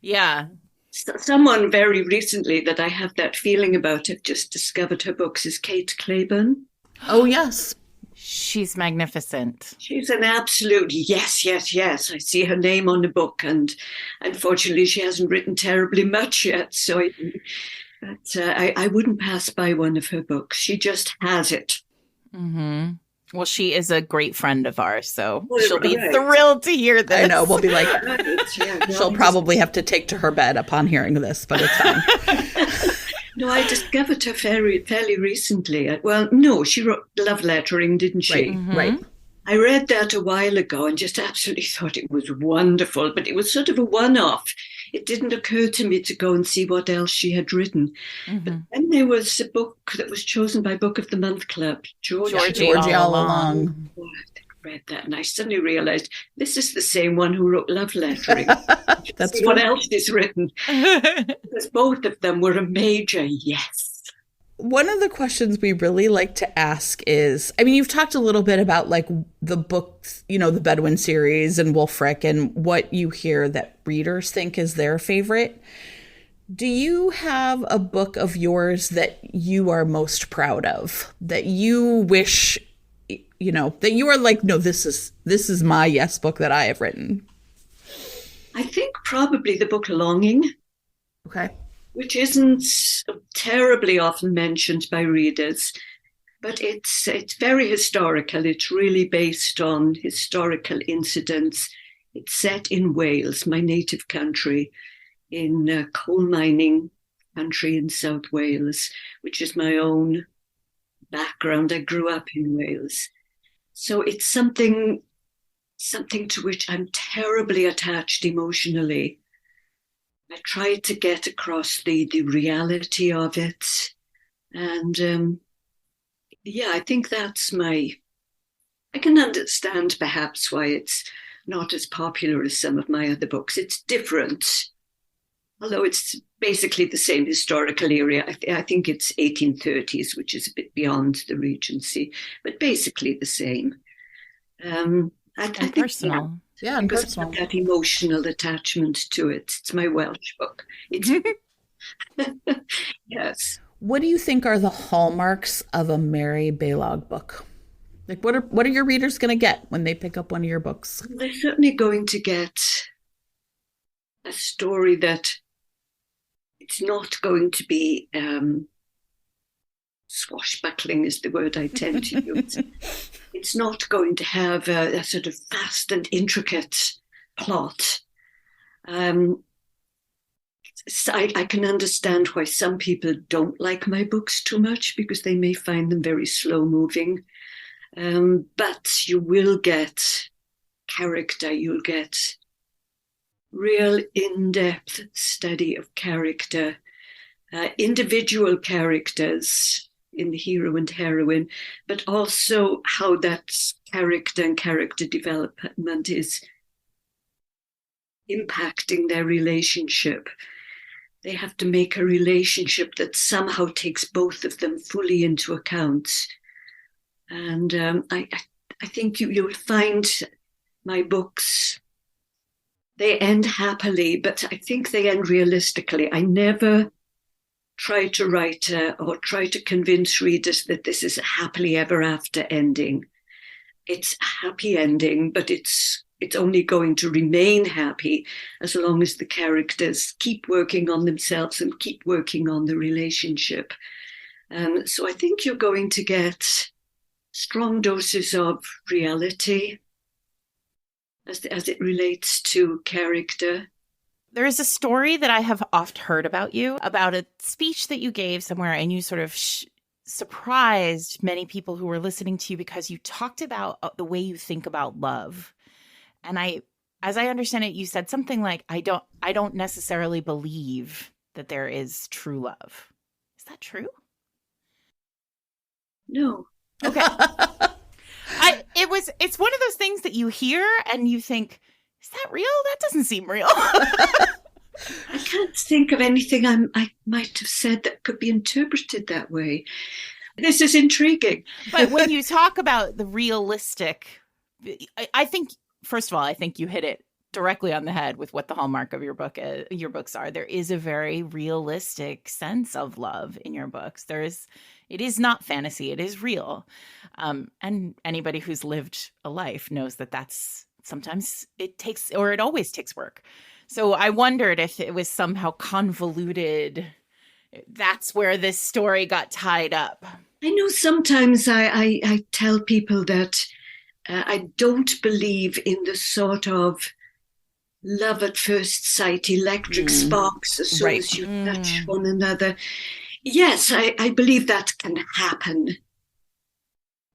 Yeah. Someone very recently that I have that feeling about, I've just discovered her books, is Kate Claiborne. Oh, yes. She's magnificent. She's an absolute yes. I see her name on the book, and unfortunately she hasn't written terribly much yet. So I wouldn't pass by one of her books. She just has it. Mm-hmm. Well, she is a great friend of ours, so Well, she'll be right. thrilled to hear this. I know. We'll be like, Right, yeah, no, she'll probably have to take to her bed upon hearing this, but it's fine. No, I discovered her fairly recently. Well, no, she wrote love lettering, didn't she? Right, right. I read that a while ago and just absolutely thought it was wonderful, but it was sort of a one-off. It didn't occur to me to go and see what else she had written. But then there was a book that was chosen by Book of the Month Club, Georgie all along. Oh, I read that and I suddenly realized this is the same one who wrote love lettering. That's See what else is written. Because both of them were a major yes. One of the questions we really like to ask is, I mean, you've talked a little bit about like the books, you know, the Bedouin series and Wulfric and what you hear that readers think is their favorite. Do you have a book of yours that you are most proud of, that you wish, you know, that you are like, no, this is my yes book that I have written? I think probably the book Longing. Okay. Which isn't terribly often mentioned by readers, but it's very historical. It's really based on historical incidents. It's set in Wales, my native country, in coal mining country in South Wales, which is my own background. I grew up in Wales. So it's something to which I'm terribly attached emotionally. I tried to get across the reality of it. And I think that's I can understand perhaps why it's not as popular as some of my other books. It's different, although it's basically the same historical era. I think it's 1830s, which is a bit beyond the Regency, but basically the same. I think personal. Yeah, and because personal. I've got that emotional attachment to it. It's my Welsh book. Yes. What do you think are the hallmarks of a Mary Balogh book? Like, what are your readers going to get when they pick up one of your books? They're certainly going to get a story that it's not going to be swashbuckling is the word I tend to use. It's not going to have a sort of vast and intricate plot. I can understand why some people don't like my books too much because they may find them very slow moving. But you will get character, you'll get real in-depth study of character, individual characters in the hero and heroine, but also how that character and character development is impacting their relationship. They have to make a relationship that somehow takes both of them fully into account. And I think you'll find my books, they end happily, but I think they end realistically. I never try to write or try to convince readers that this is a happily ever after ending. It's a happy ending, but it's only going to remain happy as long as the characters keep working on themselves and keep working on the relationship. So I think you're going to get strong doses of reality as it relates to character. There is a story that I have oft heard about you, about a speech that you gave somewhere, and you sort of surprised many people who were listening to you because you talked about the way you think about love. And as I understand it, you said something like, I don't necessarily believe that there is true love. Is that true? No. Okay. It's one of those things that you hear and you think, is that real? That doesn't seem real. I can't think of anything I might have said that could be interpreted that way. This is intriguing. But when you talk about the realistic, I think, first of all, I think you hit it directly on the head with what the hallmark of your books are. There is a very realistic sense of love in your books. It is not fantasy. It is real. And anybody who's lived a life knows that that's sometimes it always takes work. So I wondered if it was somehow convoluted that's where this story got tied up. I know sometimes I tell people that I don't believe in the sort of love at first sight, electric sparks as soon as you touch one another. Yes, I believe that can happen.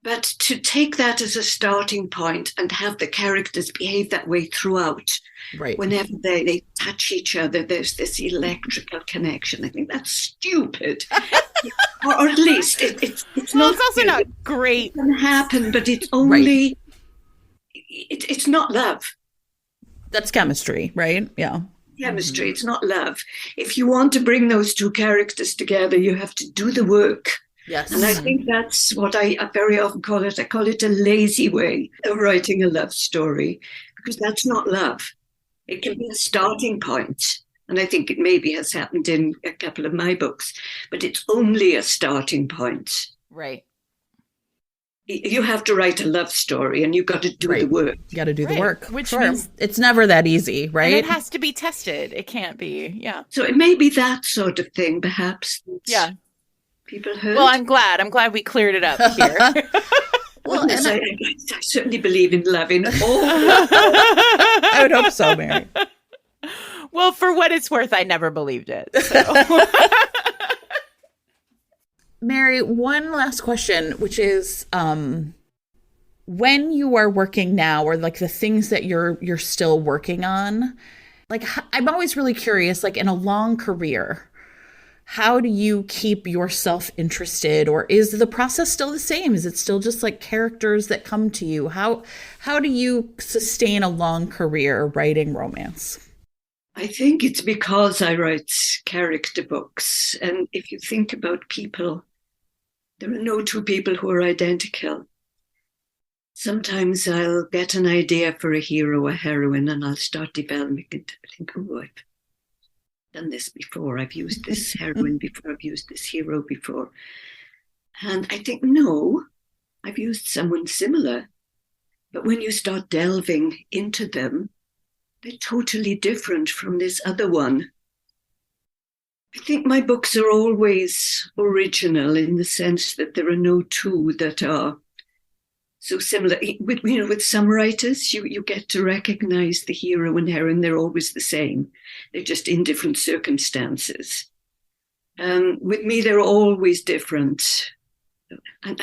But to take that as a starting point and have the characters behave that way throughout, whenever they touch each other, there's this electrical connection. I think that's stupid. or at least it's well, not. It's also not great. It can happen, but it's only, it's not love. That's chemistry, right? Yeah. Chemistry, it's not love. If you want to bring those two characters together, you have to do the work. Yes. And I think that's what I very often call it. I call it a lazy way of writing a love story, because that's not love. It can be a starting point. And I think it maybe has happened in a couple of my books, but it's only a starting point. Right. You have to write a love story and you've got to do the work. You got to do the work. Which means it's never that easy, right? And it has to be tested. It can't be. Yeah. So it may be that sort of thing, perhaps. Yeah. People heard. Well, I'm glad we cleared it up here. Well, and I certainly believe in loving all. I would hope so, Mary. Well, for what it's worth, I never believed it. So. Mary, one last question, which is when you are working now, or like the things that you're still working on, like I'm always really curious, like in a long career, how do you keep yourself interested, or is the process still the same? Is it still just like characters that come to you? How do you sustain a long career writing romance? I think it's because I write character books. And if you think about people, there are no two people who are identical. Sometimes I'll get an idea for a hero or heroine and I'll start developing it. I think, oh, I've done this before. I've used this heroine before. I've used this hero before. And I think, no, I've used someone similar. But when you start delving into them, they're totally different from this other one. I think my books are always original in the sense that there are no two that are so similar. With some writers, you get to recognize the hero and heroine. They're always the same. They're just in different circumstances. With me, they're always different. And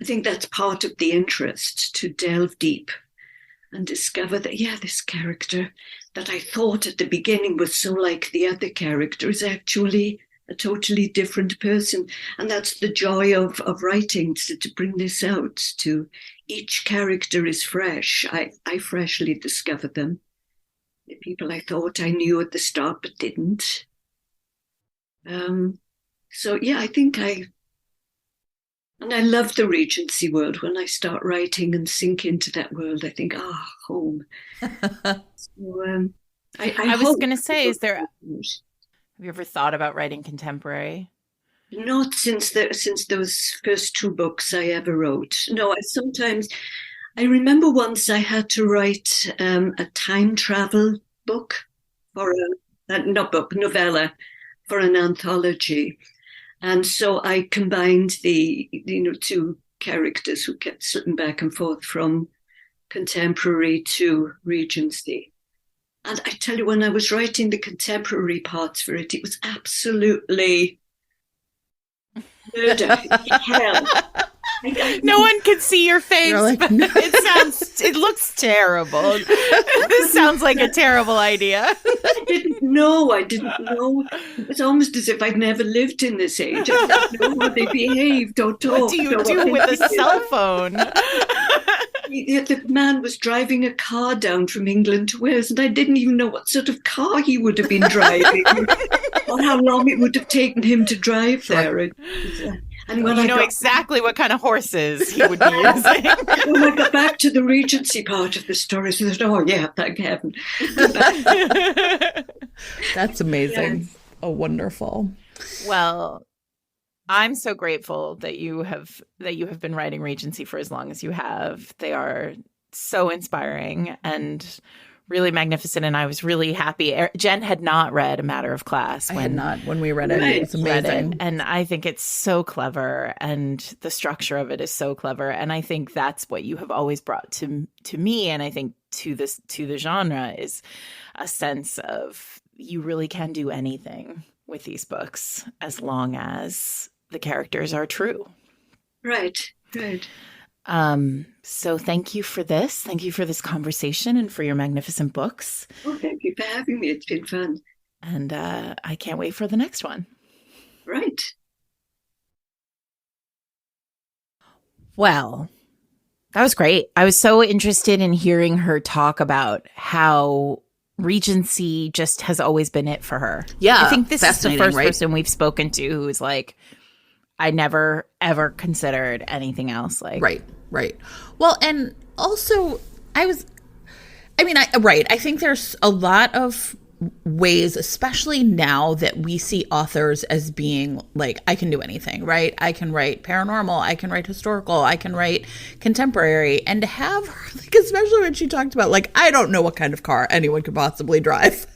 I think that's part of the interest, to delve deep and discover that, this character that I thought at the beginning was so like the other character is actually a totally different person. And that's the joy of writing, to bring this out. To each character is fresh. I freshly discover them. The people I thought I knew at the start but didn't. I think and I love the Regency world. When I start writing and sink into that world, I think, home. So, I was going to say, have you ever thought about writing contemporary? Not since those first two books I ever wrote. No, I remember once I had to write a time travel book novella for an anthology. And so I combined the two characters who kept slipping back and forth from contemporary to Regency. And I tell you, when I was writing the contemporary parts for it, it was absolutely murder, hell. No one can see your face, like, but it looks terrible. This sounds like a terrible idea. I didn't know. It was almost as if I'd never lived in this age. I didn't know how they behaved or talked. What do you do with a cell phone? The man was driving a car down from England to Wales, and I didn't even know what sort of car he would have been driving or how long it would have taken him to drive there. And when I got exactly what kind of horses he would be using. When I got back to the Regency part of the story, I said, thank heaven. That's amazing. Yes. Oh, wonderful. Well, I'm so grateful that you have been writing Regency for as long as you have. They are so inspiring and really magnificent. And I was really happy. Jen had not read A Matter of Class. I had not when we read it. Right. It was amazing. And I think it's so clever, and the structure of it is so clever. And I think that's what you have always brought to me. And I think to the genre is a sense of you really can do anything with these books as long as the characters are true. Right. Right. So thank you for this. Thank you for this conversation and for your magnificent books. Oh, thank you for having me. It's been fun. And I can't wait for the next one. Right. Well, that was great. I was so interested in hearing her talk about how Regency just has always been it for her. Yeah, I think this is the first right? person we've spoken to who's like, I never, ever considered anything else. Like, Right. Well, and also I think there's a lot of ways, especially now that we see authors as being like, I can do anything, right? I can write paranormal, I can write historical, I can write contemporary, and to have her, like, especially when she talked about, like, I don't know what kind of car anyone could possibly drive.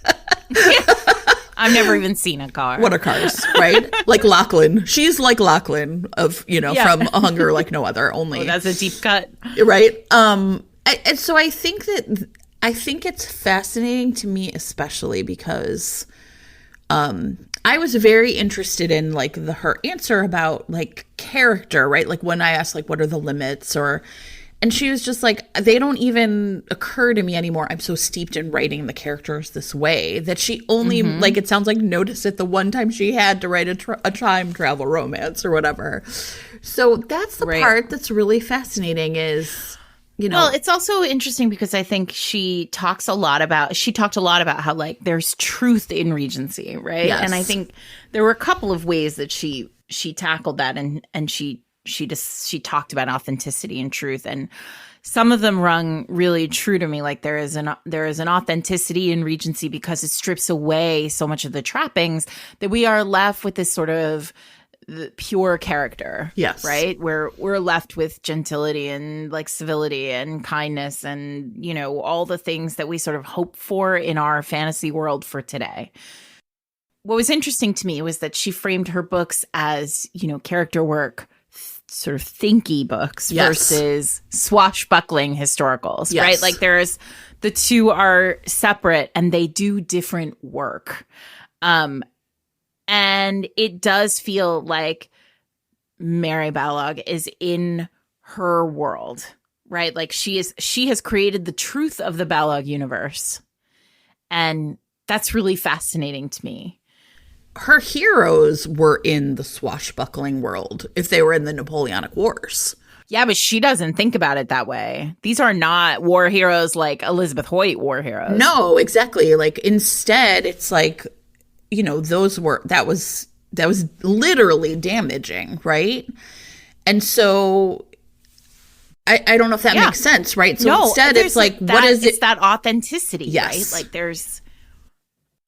I've never even seen a car. What are cars, right? Like Lachlan. She's like Lachlan of, from A Hunger Like No Other, only. Oh, that's a deep cut. Right. And so I think it's fascinating to me, especially because I was very interested in like her answer about like character, right? Like when I asked like, what are the limits, and she was just like, they don't even occur to me anymore. I'm so steeped in writing the characters this way that she only, like, it sounds like, noticed it the one time she had to write a time travel romance or whatever. So that's the part that's really fascinating is, Well, it's also interesting because I think she talked a lot about how like there's truth in Regency, right? Yes. And I think there were a couple of ways that she tackled that, and she talked about authenticity and truth, and some of them rung really true to me. Like there is an authenticity in Regency because it strips away so much of the trappings that we are left with this sort of the pure character. Yes. Right? Where we're left with gentility and like civility and kindness and, all the things that we sort of hope for in our fantasy world for today. What was interesting to me was that she framed her books as, character work, sort of thinky books versus swashbuckling historicals, right? Like the two are separate and they do different work. And it does feel like Mary Balogh is in her world, right? Like she has created the truth of the Balogh universe. And that's really fascinating to me. Her heroes were in the swashbuckling world if they were in the Napoleonic Wars. Yeah, but she doesn't think about it that way. These are not war heroes like Elizabeth Hoyt war heroes. No, exactly. Like instead, it's like, that was literally damaging, right? And so I don't know if that makes sense, right? So instead, it's like, what is it? It's that authenticity, right? Like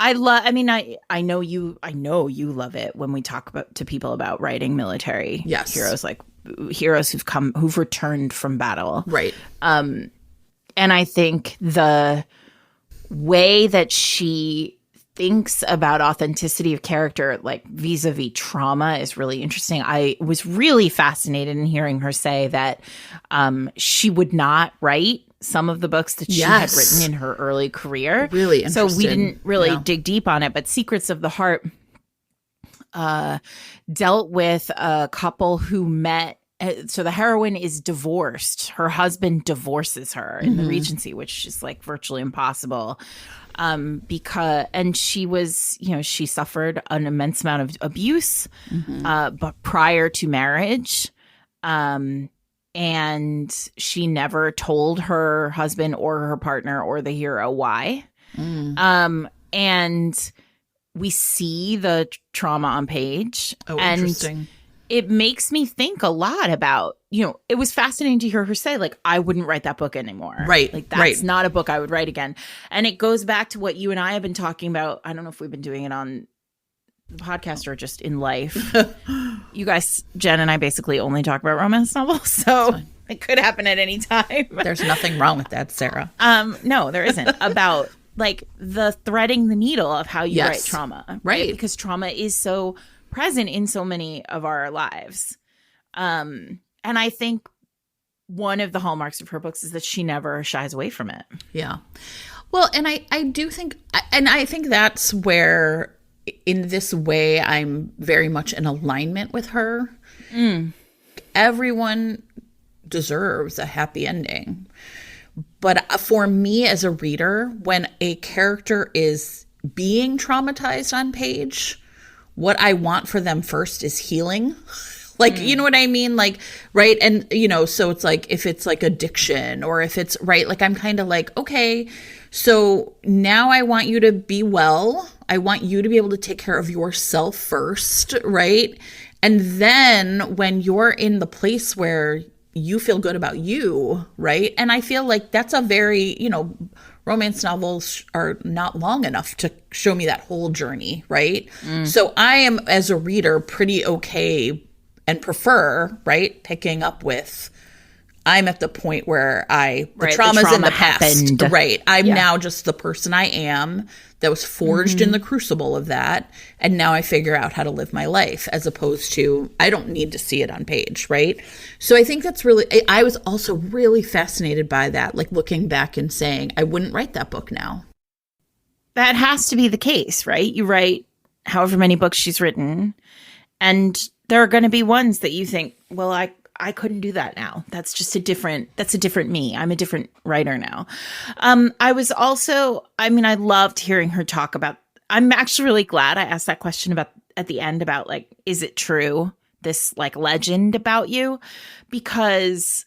I know you love it when we talk to people about writing military heroes, like heroes who've returned from battle. Right. And I think the way that she thinks about authenticity of character, like vis-a-vis trauma, is really interesting. I was really fascinated in hearing her say that she would not write some of the books that she had written in her early career. Really interesting. So we didn't really dig deep on it, but Secrets of the Heart dealt with a couple who met. So the heroine is divorced. Her husband divorces her in the Regency, which is like virtually impossible. And she was, she suffered an immense amount of abuse, but prior to marriage, and she never told her husband or her partner or the hero why. And we see the trauma on page. Oh, and interesting. It makes me think a lot about, it was fascinating to hear her say, like, I wouldn't write that book anymore. Right. Like, that's not a book I would write again. And it goes back to what you and I have been talking about. I don't know if we've been doing it on the podcast or just in life. You guys, Jen and I basically only talk about romance novels. So It could happen at any time. There's nothing wrong with that, Sarah. No, there isn't. About like the threading the needle of how you write trauma, right? Because trauma is so present in so many of our lives. And I think one of the hallmarks of her books is that she never shies away from it. Yeah. Well, and I do think, and I think that's where, in this way, I'm very much in alignment with her. Everyone deserves a happy ending. But for me as a reader, when a character is being traumatized on page, what I want for them first is healing. Like, you know what I mean? Like, right. And, so it's like, if it's like addiction or if it's right, like, I'm kind of like, okay, so now I want you to be well. I want you to be able to take care of yourself first. Right. And then when you're in the place where you feel good about you, right? And I feel like that's a very, romance novels are not long enough to show me that whole journey, right? So I am, as a reader, pretty okay and prefer, right, picking up with, I'm at the point where the trauma's in the past, happened. Right? I'm now just the person I am that was forged in the crucible of that, and now I figure out how to live my life, as opposed to, I don't need to see it on page, right? So I think that's really, I was also really fascinated by that, like looking back and saying, I wouldn't write that book now. That has to be the case, right? You write however many books she's written, and there are going to be ones that you think, well, I couldn't do that now. That's just a different me. I'm a different writer now. I loved hearing her talk about, I'm actually really glad I asked that question about at the end about like, is it true? This like legend about you? Because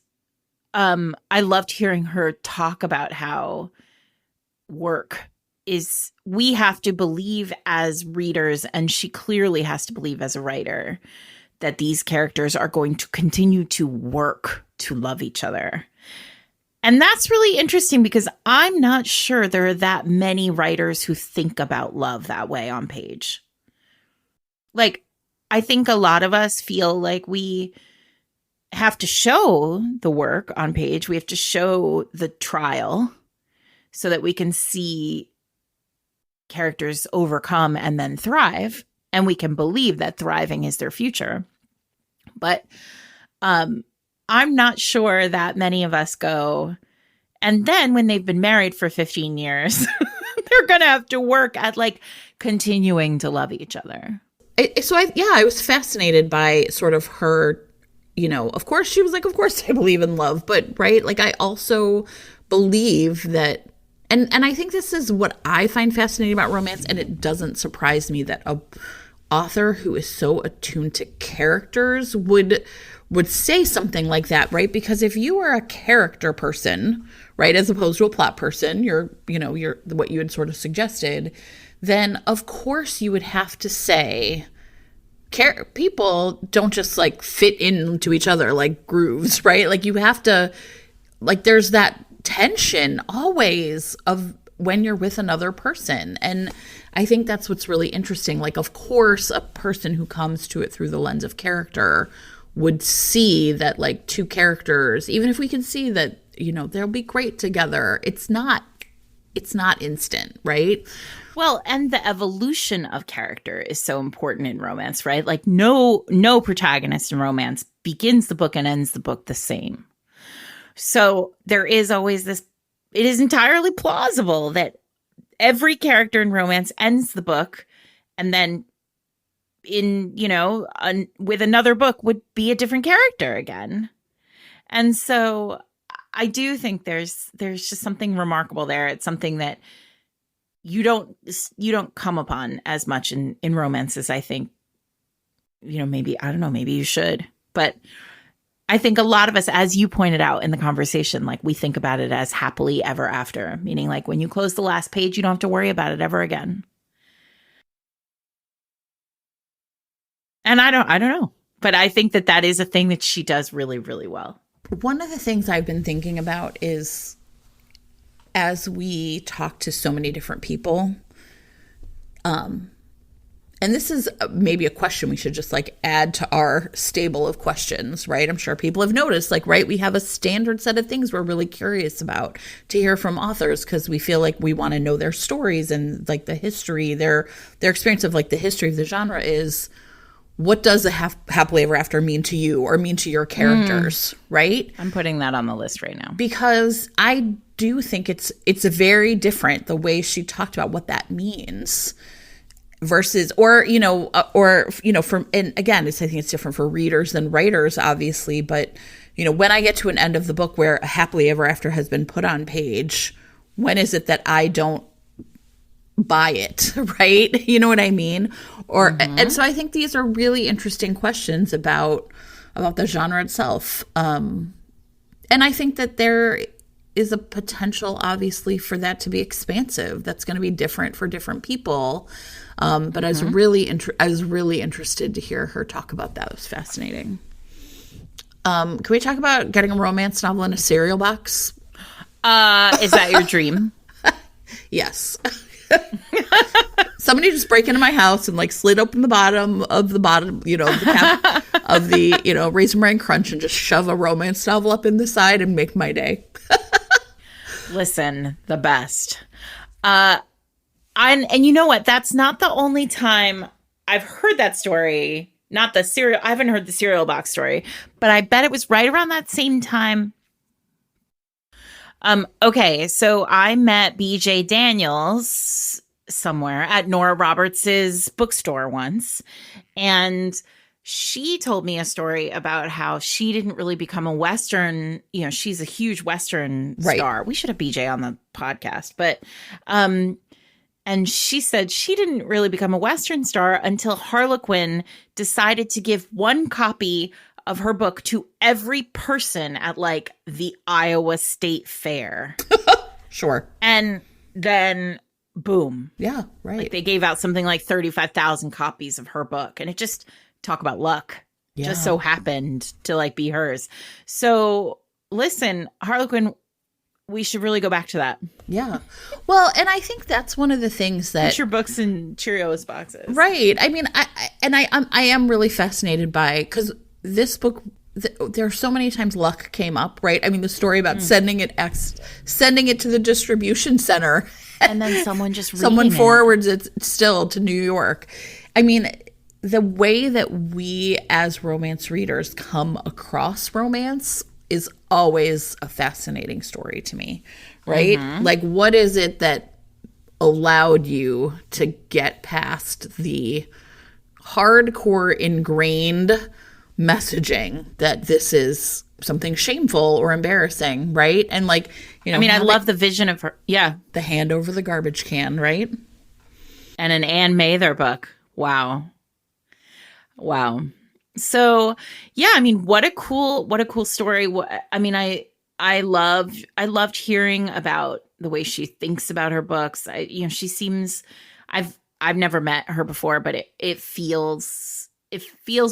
I loved hearing her talk about how we have to believe as readers, and she clearly has to believe as a writer, that these characters are going to continue to work to love each other. And that's really interesting because I'm not sure there are that many writers who think about love that way on page. Like, I think a lot of us feel like we have to show the work on page. We have to show the trial so that we can see characters overcome and then thrive. And we can believe that thriving is their future. But I'm not sure that many of us go, and then when they've been married for 15 years, they're going to have to work at like continuing to love each other. I was fascinated by sort of her, of course she was like, of course I believe in love, but right. Like I also believe that, and I think this is what I find fascinating about romance. And it doesn't surprise me that a author who is so attuned to characters would say something like that, right? Because if you were a character person, right, as opposed to a plot person, you're what you had sort of suggested, then of course you would have to say people don't just like fit into each other like grooves, right? Like you have to, like there's that tension always of when you're with another person. And I think that's what's really interesting. Like, of course, a person who comes to it through the lens of character would see that like two characters, even if we can see that, they'll be great together, it's not instant, right? Well, and the evolution of character is so important in romance, right? Like no protagonist in romance begins the book and ends the book the same. So there is always this, it is entirely plausible that every character in romance ends the book and then with another book would be a different character again. And so I do think there's just something remarkable there. It's something that you don't come upon as much in romances. I think, maybe, I don't know, maybe you should, but I think a lot of us, as you pointed out in the conversation, like we think about it as happily ever after, meaning like when you close the last page, you don't have to worry about it ever again. And I don't know, but I think that is a thing that she does really, really well. One of the things I've been thinking about is, as we talk to so many different people, and And this is maybe a question we should just like add to our stable of questions, right? I'm sure people have noticed, like, right, we have a standard set of things we're really curious about to hear from authors because we feel like we want to know their stories and like the history, their experience of like the history of the genre is, what does a happily ever after mean to you or mean to your characters, right? I'm putting that on the list right now. Because I do think it's a very different the way she talked about what that means versus, or from, and again, I think it's different for readers than writers, obviously, but, when I get to an end of the book where a happily ever after has been put on page, when is it that I don't buy it, right? You know what I mean? Or and so I think these are really interesting questions about the genre itself. And I think that there is a potential, obviously, for that to be expansive. That's going to be different for different people. But I was really interested to hear her talk about that. It was fascinating. Can we talk about getting a romance novel in a cereal box? Is that your dream? Yes. Somebody just break into my house and like slid open the bottom, the cap of the, Raisin Bran Crunch and just shove a romance novel up in the side and make my day. Listen, the best. And you know what? That's not the only time I've heard that story. Not the cereal. I haven't heard the cereal box story, but I bet it was right around that same time. Okay, so I met BJ Daniels somewhere at Nora Roberts's bookstore once, and she told me a story about how she didn't really become a Western, she's a huge Western star. We should have BJ on the podcast, but and she said she didn't really become a Western star until Harlequin decided to give one copy of her book to every person at like the Iowa State Fair. Sure. And then boom. Yeah, right. Like they gave out something like 35,000 copies of her book. And it just, talk about luck. Yeah. Just so happened to like be hers. So listen, Harlequin, we should really go back to that. Yeah. Well, and I think that's one of the things that... Put your books in Cheerios boxes. Right. I mean, I am really fascinated by... Because this book, there are so many times luck came up, right? I mean, the story about sending it to the distribution center. And then someone just forwards it still to New York. I mean, the way that we as romance readers come across romance is always a fascinating story to me, right? Like, what is it that allowed you to get past the hardcore ingrained messaging that this is something shameful or embarrassing, right? And like, I mean, I love the vision of her. Yeah. The hand over the garbage can, right? And an Anne Mather book. Wow. So, yeah, I mean, what a cool story. I mean, I loved hearing about the way she thinks about her books. She seems, I've never met her before, but it feels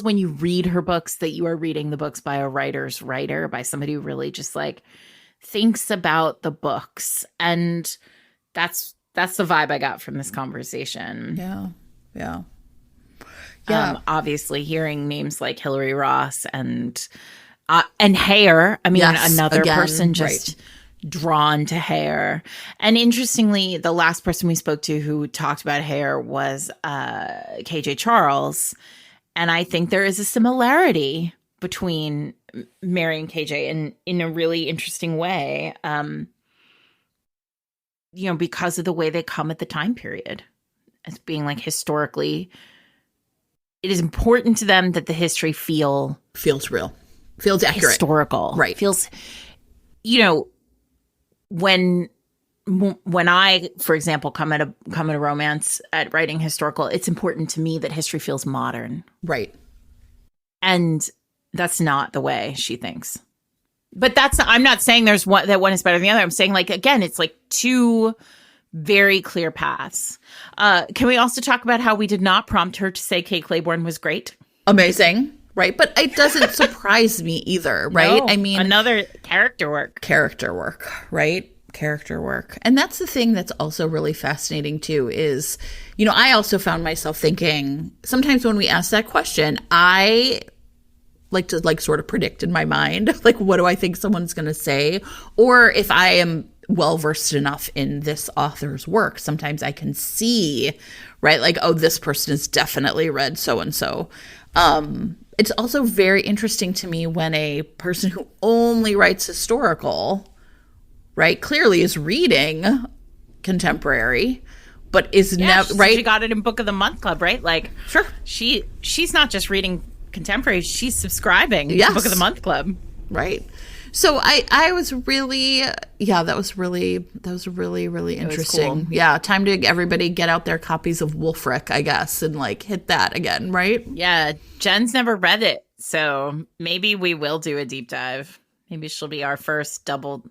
when you read her books that you are reading the books by a writer's writer, by somebody who really just like thinks about the books. And that's the vibe I got from this conversation. Yeah. Obviously hearing names like Hilary Ross and Hare. I mean, yes, another person just drawn to Hare. And interestingly, the last person we spoke to who talked about Hare was KJ Charles. And I think there is a similarity between Mary and KJ in a really interesting way, because of the way they come at the time period as being like historically. It is important to them that the history feels real, feels accurate, historical, right? Feels, when I, for example, come at a romance at writing historical, it's important to me that history feels modern, right? And that's not the way she thinks. But I'm not saying that one is better than the other. I'm saying, like, again, it's like two very clear paths. Can we also talk about how we did not prompt her to say Kay Claiborne was great? Amazing, right? But it doesn't surprise me either, right? No, I mean, another character work, right? character work. And that's the thing that's also really fascinating too is, I also found myself thinking sometimes when we ask that question, I like to sort of predict in my mind, what do I think someone's going to say? Or if I am well versed enough in this author's work, sometimes I can see, right? Oh, this person has definitely read so-and-so. It's also very interesting to me when a person who only writes historical, right, clearly is reading contemporary, but is never, right? She got it in Book of the Month Club, right? Sure. She's not just reading contemporary, she's subscribing to Book of the Month Club. Right. So I was really, that was really interesting. Cool. Yeah. Time to everybody get out their copies of Wolfric, I guess, and hit that again, right? Yeah. Jen's never read it. So maybe we will do a deep dive. Maybe she'll be our first double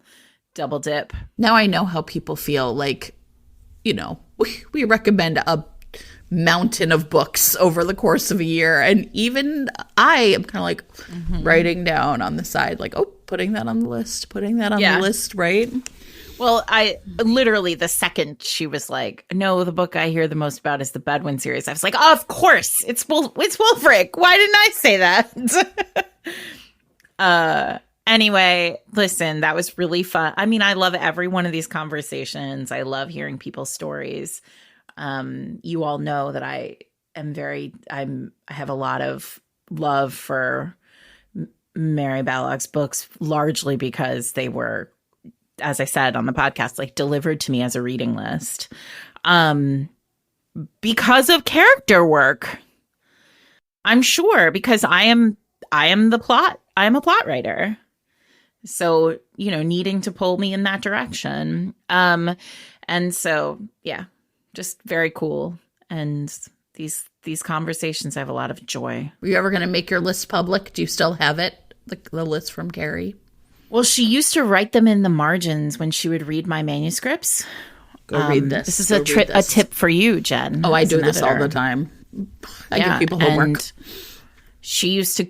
dip. Now I know how people feel we recommend a mountain of books over the course of a year. And even I am kind of writing down on the side, putting that on the list, the list, right? Well, I literally, the second she was like, no, the book I hear the most about is the Bedouin series. I was like, oh, of course, it's Wolfric. Why didn't I say that? Anyway, listen, that was really fun. I mean, I love every one of these conversations. I love hearing people's stories. You all know that I have a lot of love for Mary Balogh's books, largely because they were, as I said on the podcast, delivered to me as a reading list. Because of character work, I'm sure, because I am a plot writer. So, needing to pull me in that direction. And so, yeah, just very cool. And these conversations, I have a lot of joy. Were you ever going to make your list public? Do you still have it? The list from Carrie? Well, she used to write them in the margins when she would read my manuscripts. Go read this. This is a tip for you, Jen. Oh, I do this all the time. I give people homework. And she used to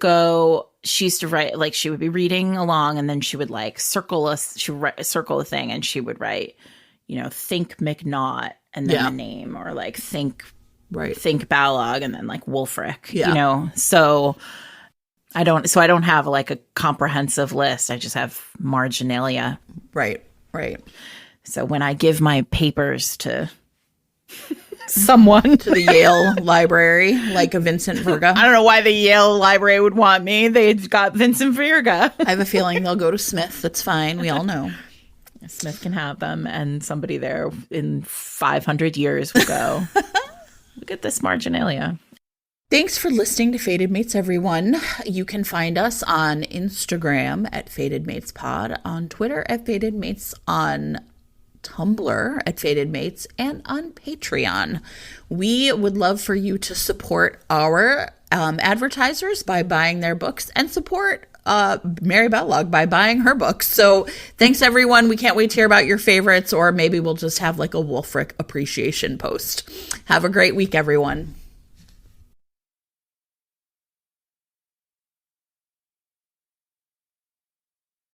write, she would be reading along and then she would circle a thing and she would write, think McNaught and then the name, or think Balogh and then Wolfric, so I don't have a comprehensive list. I just have marginalia. Right. So when I give my papers to someone to the Yale Library, like a Vincent Verga. I don't know why the Yale Library would want me. They've got Vincent Verga. I have a feeling they'll go to Smith. That's fine. We all know. Smith can have them, and somebody there in 500 years will go, look at this marginalia. Thanks for listening to Fated Mates, everyone. You can find us on Instagram at Fated Mates Pod, on Twitter at Fated Mates, on Tumblr at Fated Mates, and on Patreon. We would love for you to support our advertisers by buying their books, and support Mary Balogh by buying her books. So thanks, everyone. We can't wait to hear about your favorites, or maybe we'll just have a Wolfric appreciation post. Have a great week, everyone.